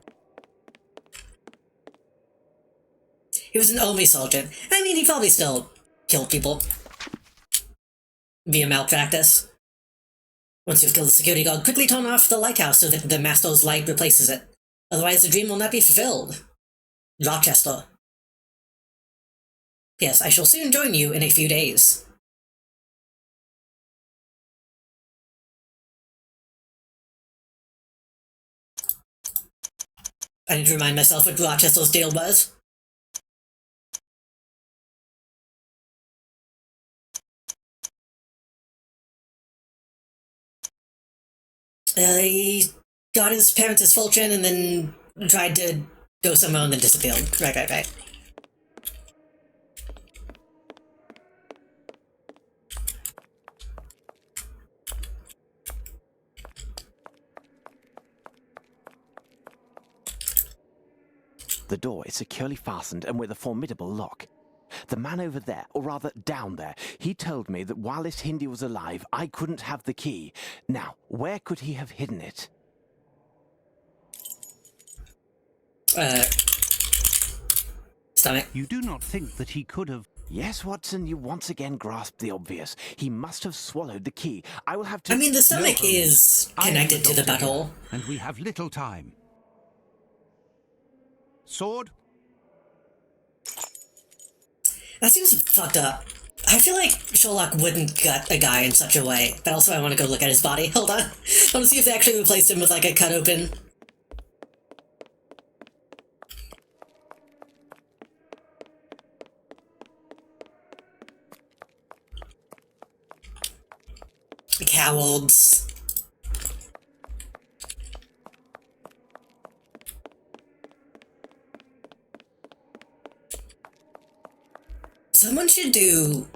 He was an army sergeant. I mean, he probably still killed people via malpractice. Once you've killed the security guard, quickly turn off the lighthouse so that the master's light replaces it. Otherwise, the dream will not be fulfilled. Rochester. Yes, I shall soon join you in a few days. I need to remind myself what Rochester's deal was. He got his parents' fortune and then tried to go somewhere and then disappeared. Right. The door is securely fastened and with a formidable lock. The man over there, or rather down there, he told me that while this Hindi was alive, I couldn't have the key. Now, where could he have hidden it? Stomach. You do not think that he could have... Yes, Watson, you once again grasped the obvious. He must have swallowed the key. I will have to... I mean, the stomach No, is I am connected to the doctor here, butthole. and we have little time. Sword? That seems fucked up. I feel like Sherlock wouldn't gut a guy in such a way, but also I want to go look at his body. Hold on. I want to see if they actually replaced him with, like, a cut open. Cowards. Someone should do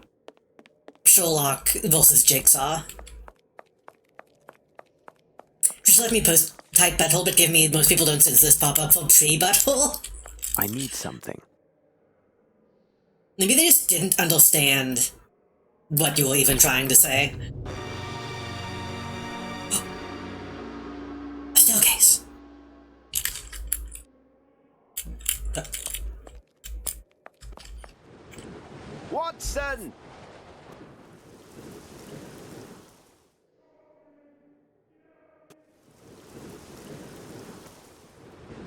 Sherlock versus Jigsaw. Just let me post type butthole, but give me most people don't sense this pop up for pre butthole. I need something. Maybe they just didn't understand what you were even trying to say. A staircase. Watson!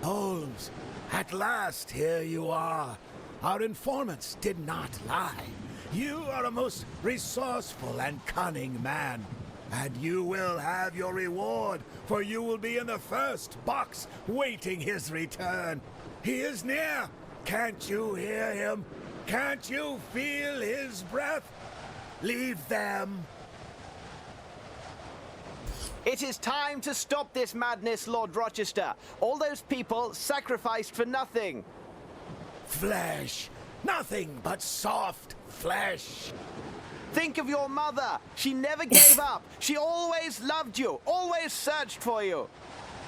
Holmes, at last here you are. Our informants did not lie. You are a most resourceful and cunning man. And you will have your reward, for you will be in the first box waiting his return. He is near. Can't you hear him? Can't you feel his breath? Leave them. It is time to stop this madness, Lord Rochester. All those people sacrificed for nothing. Flesh. Nothing but soft flesh. Think of your mother. She never gave up. She always loved you, always searched for you.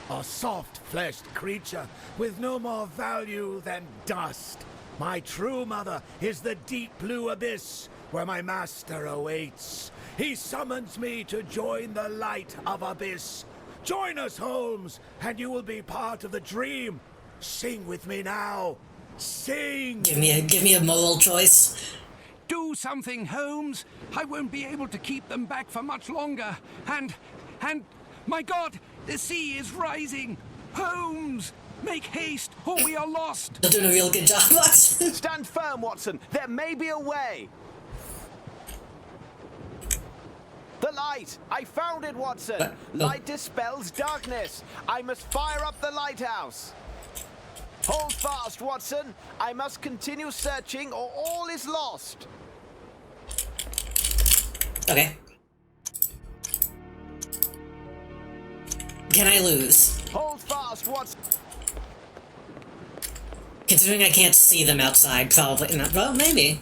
A soft-fleshed creature with no more value than dust. My true mother is the deep blue abyss where my master awaits. He summons me to join the light of abyss. Join us, Holmes, and you will be part of the dream. Sing with me now. Sing! Give me a moral choice. Do something, Holmes! I won't be able to keep them back for much longer. And, my God, the sea is rising! Holmes! Make haste, or we are lost! You're doing a real good job, Watson. Stand firm, Watson. There may be a way. The light! I found it, Watson! Light dispels darkness. I must fire up the lighthouse. Hold fast, Watson. I must continue searching or all is lost. Okay. Can I lose? Hold fast, Watson. Considering I can't see them outside, probably not. Well, maybe.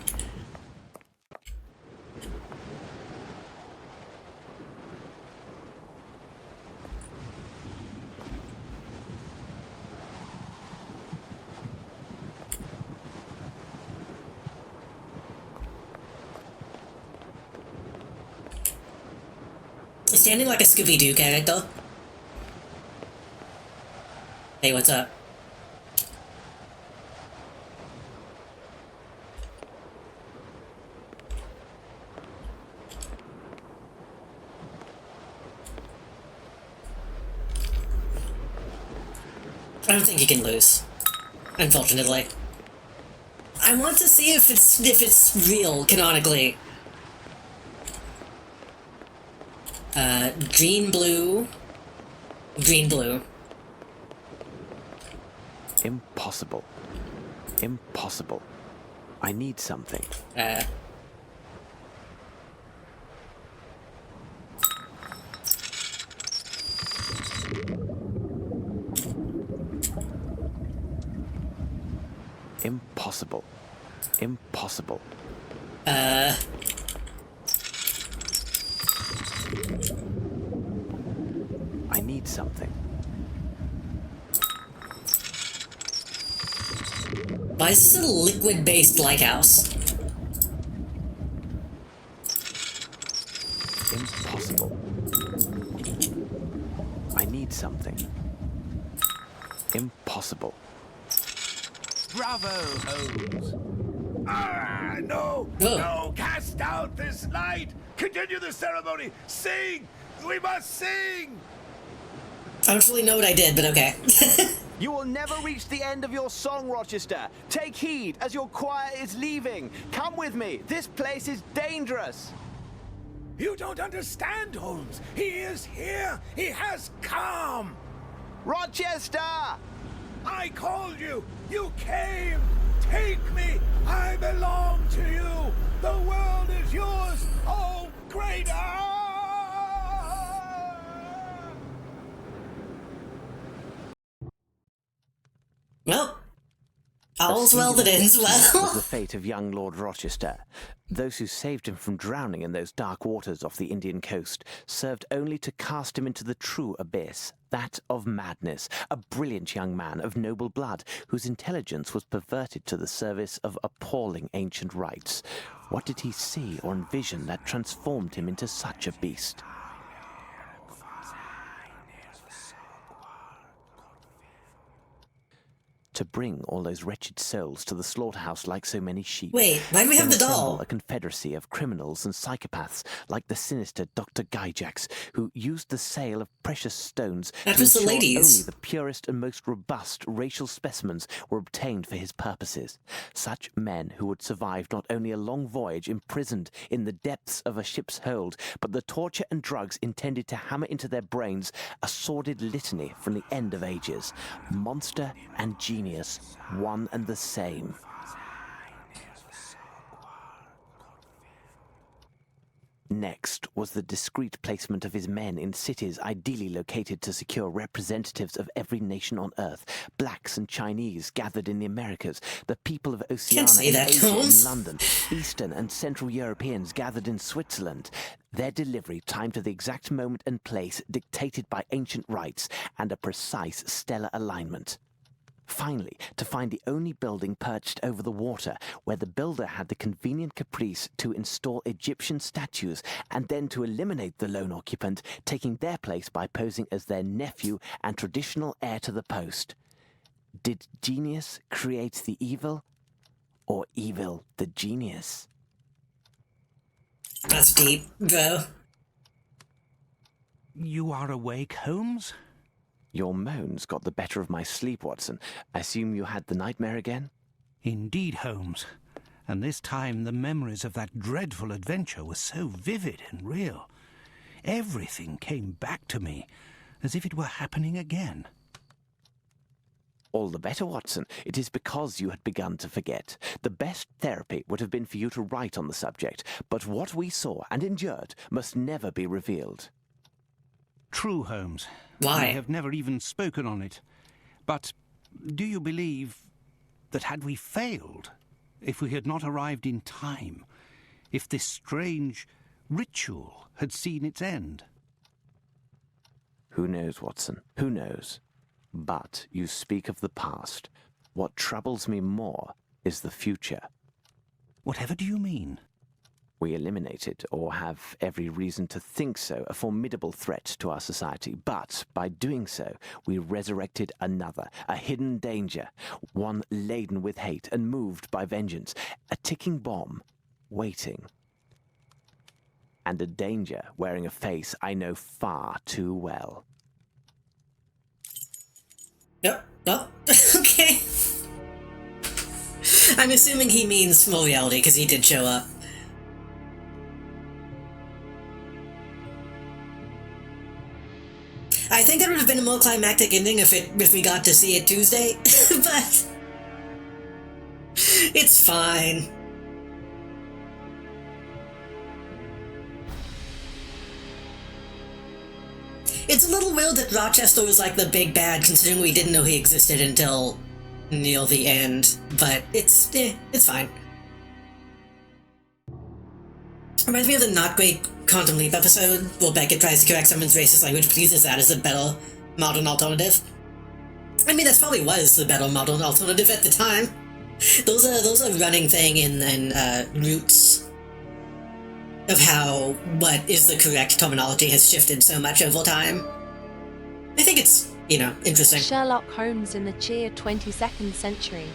Standing like a Scooby-Doo character. Hey, what's up? I don't think you can lose, unfortunately. I want to see if it's real canonically. Green, blue. Green, blue. Impossible. Impossible. I need something. Impossible. Impossible. I need something. Why is this a liquid-based lighthouse? Impossible. I need something. Impossible. Bravo, Holmes. Ah, no! Ugh. No! Cast out this light! Continue the ceremony! Sing! We must sing! I don't really know what I did, but okay. You will never reach the end of your song, Rochester. Take heed as your choir is leaving. Come with me. This place is dangerous. You don't understand, Holmes. He is here. He has come. Rochester! I called you. You came. Take me. I belong to you. The world is yours. Oh, great. Well, all's well that ends was well. the fate of young Lord Rochester. Those who saved him from drowning in those dark waters off the Indian coast served only to cast him into the true abyss, that of madness. A brilliant young man of noble blood, whose intelligence was perverted to the service of appalling ancient rites. What did he see or envision that transformed him into such a beast? To bring all those wretched souls to the slaughterhouse like so many sheep. Wait, why do we have the Then doll? assemble a confederacy of criminals and psychopaths like the sinister Dr. Gyjax, who used the sale of precious stones That to was the ensure ladies. only the purest and most robust racial specimens were obtained for his purposes. Such men who would survive not only a long voyage imprisoned in the depths of a ship's hold, but the torture and drugs intended to hammer into their brains a sordid litany from the end of ages. Monster and genius, one and the same. Next was the discreet placement of his men in cities ideally located to secure representatives of every nation on Earth. Blacks and Chinese gathered in the Americas, the people of Oceania say and that, Asia in Holmes. London, Eastern and Central Europeans gathered in Switzerland. Their delivery timed to the exact moment and place dictated by ancient rites and a precise stellar alignment. Finally, to find the only building perched over the water, where the builder had the convenient caprice to install Egyptian statues, and then to eliminate the lone occupant, taking their place by posing as their nephew and traditional heir to the post. Did genius create the evil, or evil the genius? That's deep, bro. You are awake, Holmes? Your moans got the better of my sleep, Watson. I assume you had the nightmare again? Indeed, Holmes. And this time the memories of that dreadful adventure were so vivid and real. Everything came back to me as if it were happening again. All the better, Watson. It is because you had begun to forget. The best therapy would have been for you to write on the subject, but what we saw and endured must never be revealed. True, Holmes. Why? I have never even spoken on it. But do you believe that had we failed, if we had not arrived in time, if this strange ritual had seen its end? Who knows, Watson? Who knows? But you speak of the past. What troubles me more is the future. Whatever do you mean? We eliminated, or have every reason to think so, a formidable threat to our society. But by doing so, we resurrected another, a hidden danger, one laden with hate and moved by vengeance, a ticking bomb, waiting. And a danger wearing a face I know far too well. Yep. Well, okay. I'm assuming he means small reality because he did show up. I think there would have been a more climactic ending if we got to see it Tuesday, but it's fine. It's a little weird that Rochester was like the big bad, considering we didn't know he existed until near the end, but it's fine. Reminds me of the not great Quantum Leap episode, where Beckett tries to correct someone's racist language but uses that as a better modern alternative. I mean, that probably was the better modern alternative at the time. Those are a running thing in Roots. of how what is the correct terminology has shifted so much over time. I think it's, interesting. Sherlock Holmes in the cheer 22nd century.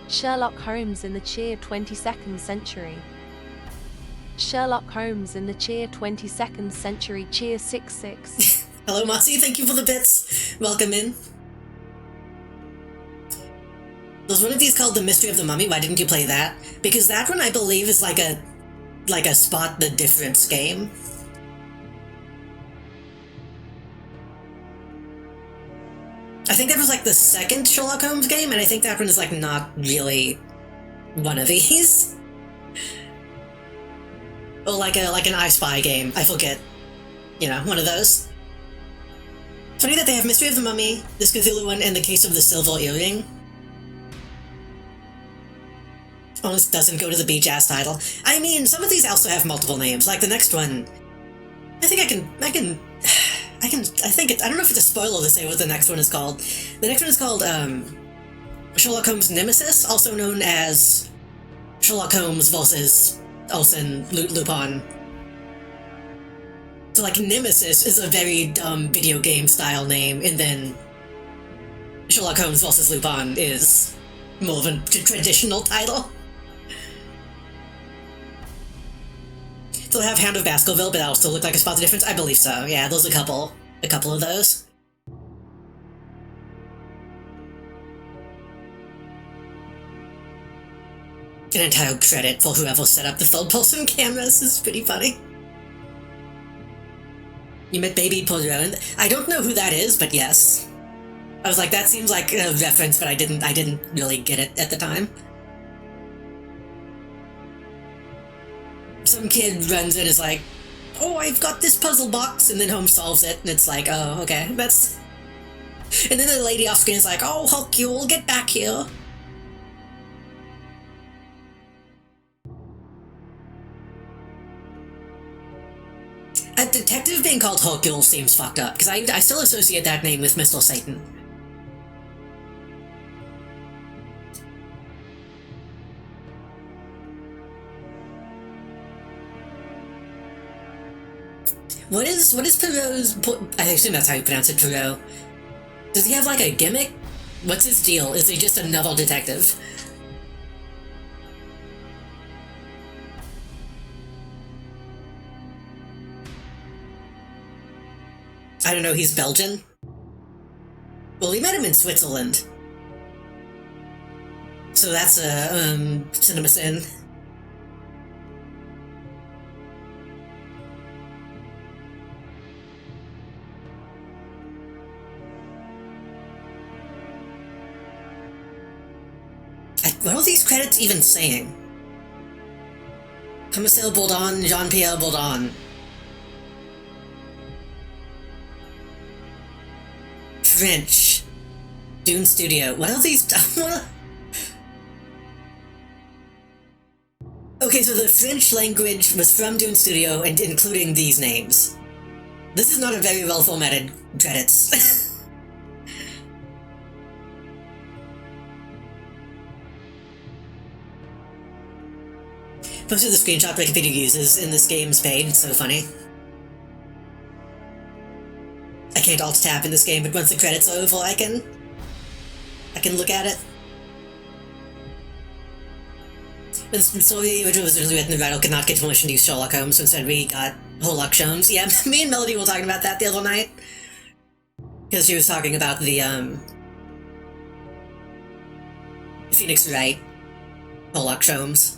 Sherlock Holmes in the cheer 22nd century. Sherlock Holmes in the cheer 22nd century. Cheer 66. Hello, Mossy. Thank you for the bits. Welcome in. Was one of these called The Mystery of the Mummy? Why didn't you play that? Because that one, I believe, is like a spot the difference game. I think that was like the second Sherlock Holmes game, and I think that one is like not really one of these. Or like an I Spy game. I forget. One of those. Funny that they have Mystery of the Mummy, this Cthulhu one, and The Case of the Silver Earring. Almost doesn't go to the beach ass title. I mean, some of these also have multiple names. Like the next one, I think I don't know if it's a spoiler to say what the next one is called. The next one is called Sherlock Holmes Nemesis, also known as Sherlock Holmes versus Olsen Lupin. So like Nemesis is a very dumb video game style name, and then Sherlock Holmes versus Lupin is more of a traditional title. They'll have Hound of Baskerville, but that'll still look like a spot the difference? I believe so. Yeah, there's a couple of those. An entire credit for whoever set up the third-person cameras is pretty funny. You met Baby Poirot. I don't know who that is, but yes. I was like, that seems like a reference, but I didn't really get it at the time. Some kid runs in and is like, oh, I've got this puzzle box, and then Holmes solves it, and it's like, oh, okay, that's... And then the lady off screen is like, oh, Hercule, get back here. A detective being called Hercule seems fucked up, because I still associate that name with Mr. Satan. What is Poirot's... I assume that's how you pronounce it, Poirot. Does he have, like, a gimmick? What's his deal? Is he just another detective? I don't know, he's Belgian? Well, we met him in Switzerland. So that's a, cinema sin. What are these credits even saying? Commissaire Bourdon, Jean-Pierre Bourdon. French. Dune Studio. What are these? Okay, so the French language was from Dune Studio and including these names. This is not a very well formatted credits. Most of the screenshot Wikipedia uses in this game's page, it's so funny. I can't alt-tab in this game, but once the credits are over, I can look at it. The story, which was originally written in Rattle, could not get permission to use Sherlock Holmes, so instead we got Sherlock Holmes. Yeah, me and Melody were talking about that the other night. Because she was talking about the, Phoenix Wright Sherlock Holmes.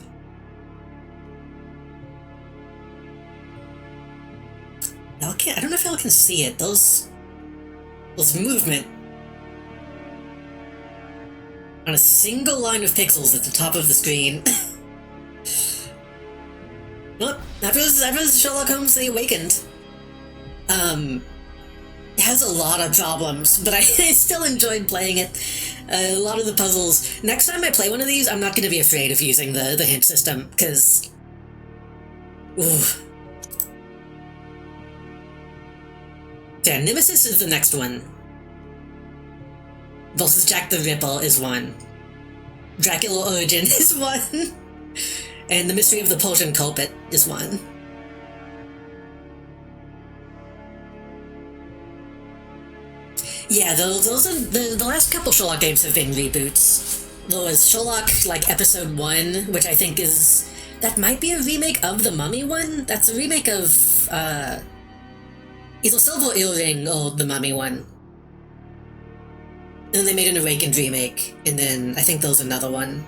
I don't know if y'all can see it. Those movement on a single line of pixels at the top of the screen. Well, that was Sherlock Holmes The Awakened. It has a lot of problems, but I still enjoyed playing it. A lot of the puzzles. Next time I play one of these, I'm not going to be afraid of using the hint system, because... Ooh. Yeah, Nemesis is the next one. Versus Jack the Ripper is one. Dracula Origin is one. And The Mystery of the Potion Culprit is one. Yeah, those are the last couple Sherlock games have been reboots. There was Sherlock, like, Episode 1, which I think is... That might be a remake of the Mummy one? That's a remake of, either Silver Earring or the Mummy one. And then they made an Awakened remake, and then I think there was another one.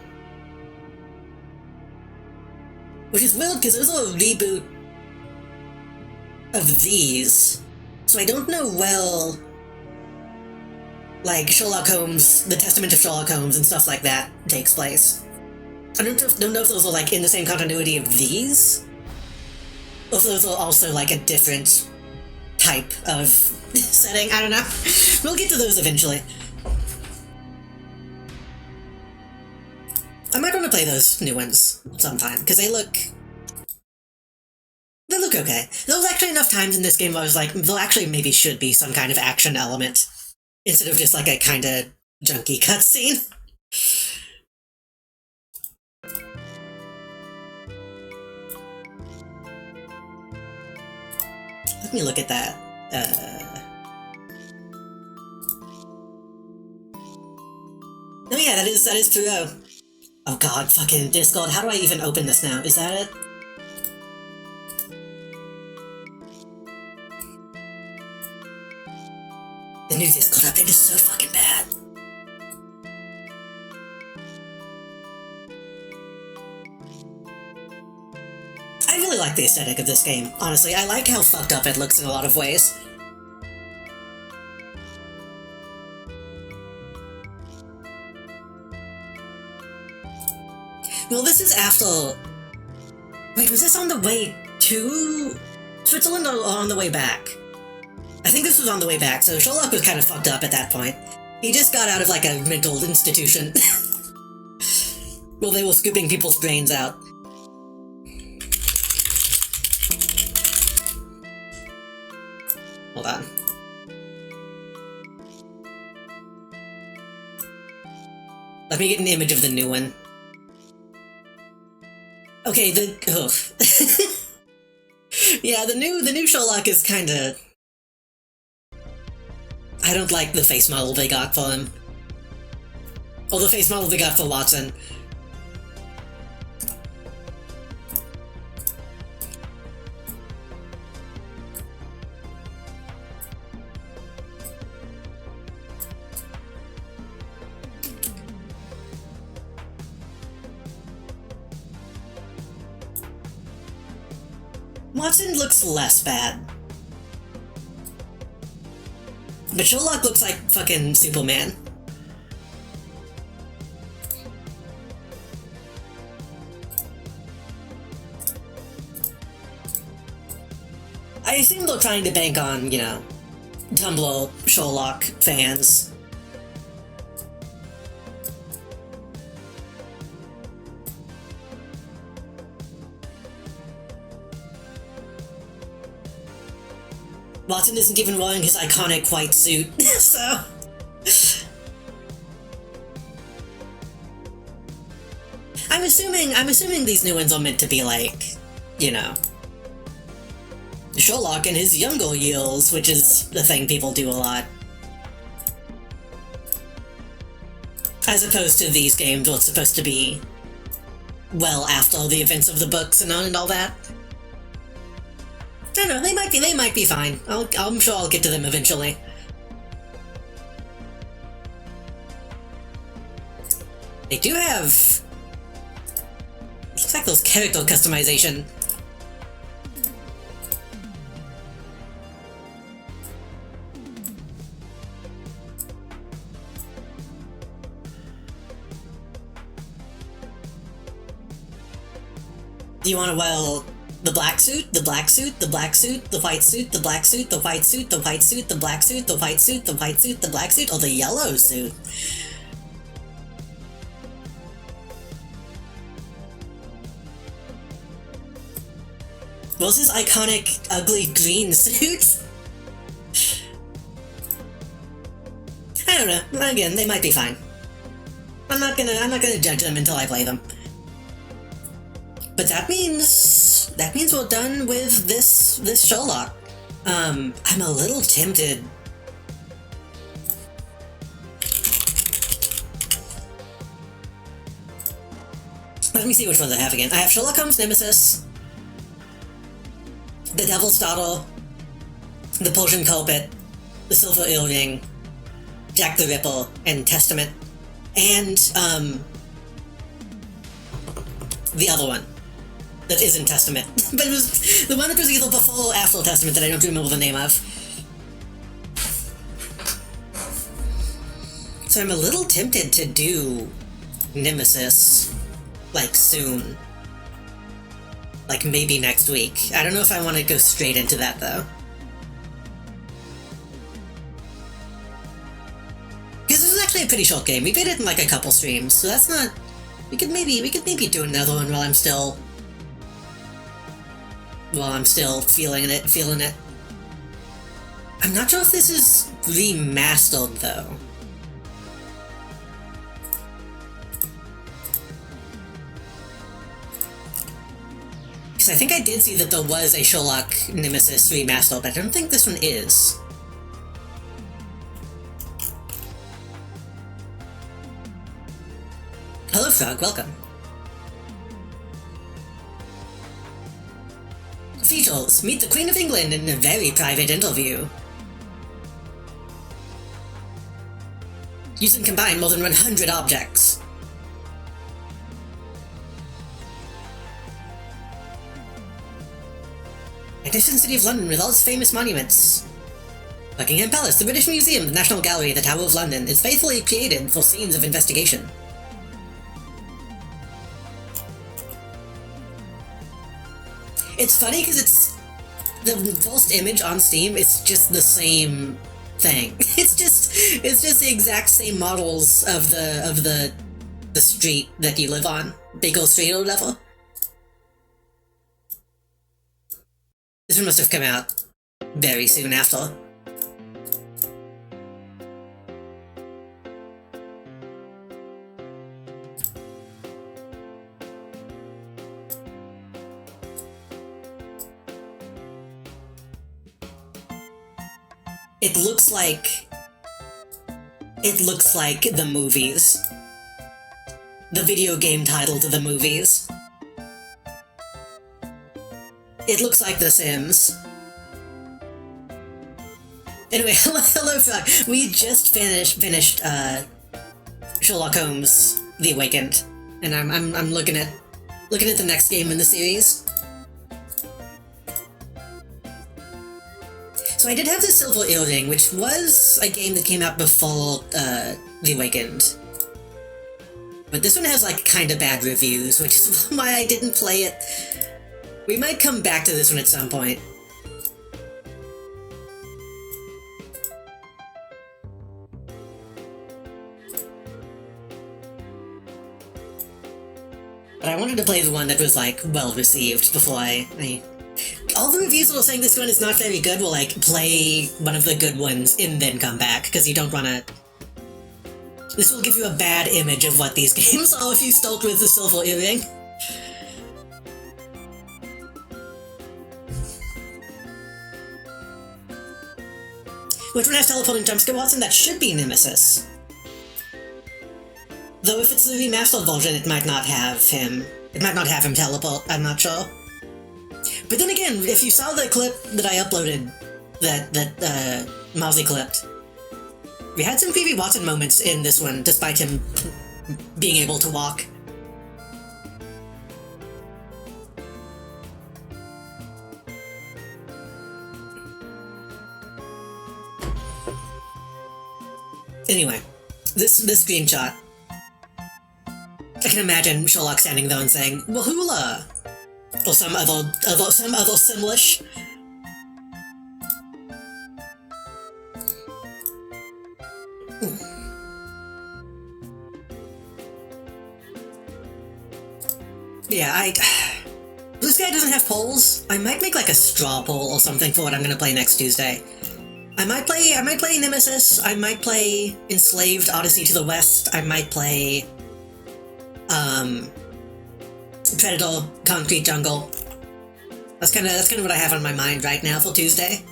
Which is weird, because there's a reboot of these. So I don't know, well... like, Sherlock Holmes, the Testament of Sherlock Holmes and stuff like that takes place. I don't know if those are, like, in the same continuity of these, or if those are also, like, a different type of setting. I don't know. We'll get to those eventually. I might want to play those new ones sometime, because they look okay. There was actually enough times in this game where I was like, there actually maybe should be some kind of action element, instead of just like a kind of junky cutscene. Let me look at that. Oh yeah, that is true. Oh god, fucking Discord. How do I even open this now? Is that it? The new Discord update is so fucking bad. I really like the aesthetic of this game, honestly. I like how fucked up it looks in a lot of ways. Well, this is after... Wait, was this on the way to Switzerland or on the way back? I think this was on the way back, so Sherlock was kind of fucked up at that point. He just got out of, like, a mental institution. Well, they were scooping people's brains out. Hold on. Let me get an image of the new one. Okay, yeah, the new Sherlock is kinda... I don't like the face model they got for him. Or the face model they got for Watson. Watson looks less bad. But Sherlock looks like fucking Superman. I assume they're trying to bank on, you know, Tumblr Sherlock fans. Watson isn't even wearing his iconic white suit, so... I'm assuming these new ones are meant to be like, you know, Sherlock in his younger years, which is the thing people do a lot. As opposed to these games where it's supposed to be well after the events of the books and all that. I don't know, they might be fine. I'm sure I'll get to them eventually. They do have... Looks like those character customization. Do you want to, well... The black suit, the black suit, the black suit, the white suit, the black suit, the white suit, the white suit, the black suit, the white suit, the white suit, the black suit, or the yellow suit? What's his iconic, ugly green suit? I don't know. Again, they might be fine. I'm not gonna judge them until I play them. But that means we're done with this Sherlock. I'm a little tempted. Let me see which ones I have again. I have Sherlock Holmes Nemesis, The Devil's Daughter, The Persian Culprit, The Silver Earring, Jack the Ripper, and Testament, and the other one that isn't Testament, but it was the one that was either before or after Testament that I don't remember the name of. So I'm a little tempted to do Nemesis, like, soon. Like, maybe next week. I don't know if I want to go straight into that, though. Because this is actually a pretty short game. We beat it in, like, a couple streams, so that's not... We could maybe do another one while I'm still feeling it. I'm not sure if this is remastered, though. Because I think I did see that there was a Sherlock Nemesis remastered, but I don't think this one is. Hello, Frog, welcome. Features, meet the Queen of England in a very private interview. You can combine more than 100 objects. Magnificent City of London with all its famous monuments. Buckingham Palace, the British Museum, the National Gallery, the Tower of London is faithfully created for scenes of investigation. It's funny because it's the first image on Steam. It's just the same thing. It's just the exact same models of the street that you live on, Baker Street or whatever. This one must have come out very soon after. It looks like the movies. The video game title to the movies. It looks like The Sims. Anyway, hello, Frog. We just finished Sherlock Holmes: The Awakened, and I'm looking at the next game in the series. So I did have the Silver Earring, which was a game that came out before The Awakened. But this one has, like, kinda bad reviews, which is why I didn't play it. We might come back to this one at some point. But I wanted to play the one that was, like, well-received before I... All the reviews that are saying this one is not very good will, like, play one of the good ones and then come back, because you don't want to... This will give you a bad image of what these games are if you start with the Silver Earring. Which one has teleporting jumpscare, Watson? That should be Nemesis. Though if it's the remastered version, it might not have him. It might not have him teleport, I'm not sure. But then again, if you saw the clip that I uploaded, that Mousy clipped, we had some Phoebe Watson moments in this one, despite him being able to walk. Anyway, this screenshot. I can imagine Sherlock standing there and saying, "Wahoola!" Or some other Simlish. Yeah, this guy doesn't have polls. I might make like a straw poll or something for what I'm gonna play next Tuesday. I might play Nemesis. I might play Enslaved: Odyssey to the West. I might play Predator, Concrete Jungle. That's kind of what I have on my mind right now for Tuesday.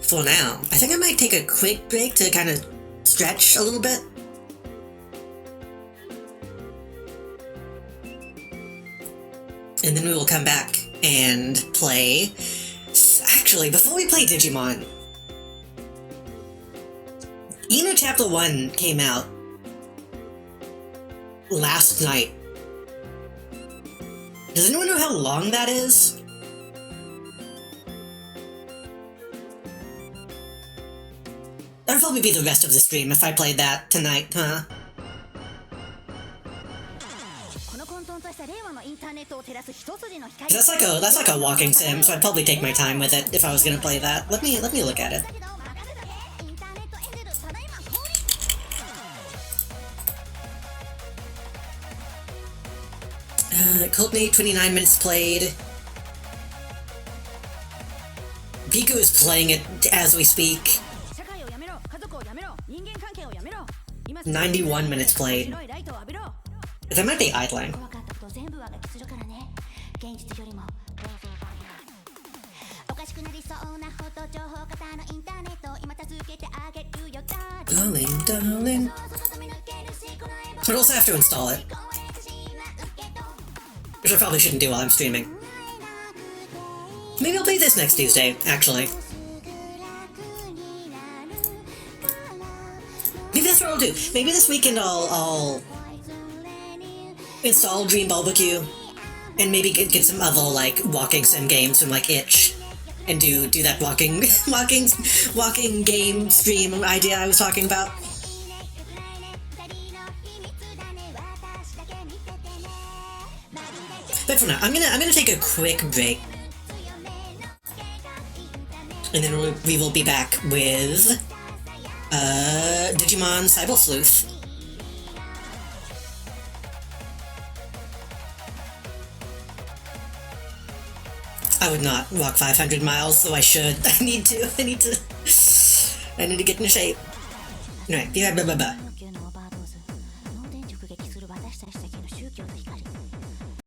For now, I think I might take a quick break to kind of stretch a little bit. And then we will come back and play. Actually, before we play Digimon, you know, Chapter 1 came out last night. Does anyone know how long that is? That'll probably be the rest of the stream if I played that tonight, huh? That's like a walking sim, so I'd probably take my time with it if I was gonna play that. Let me look at it. Coldnate, 29 minutes played. Piku is playing it as we speak. 91 minutes played. That might be idling. Darling, darling. I'd also have to install it. Which I probably shouldn't do while I'm streaming. Maybe I'll play this next Tuesday, actually. Maybe that's what I'll do. Maybe this weekend I'll install Dream Barbecue and maybe get some other like walking sim games from like Itch and do that walking game stream idea I was talking about. But for now, I'm gonna take a quick break, and then we will be back with Digimon Cyber Sleuth. I would not walk 500 miles, though I should. I need to get in shape. Alright, be right back.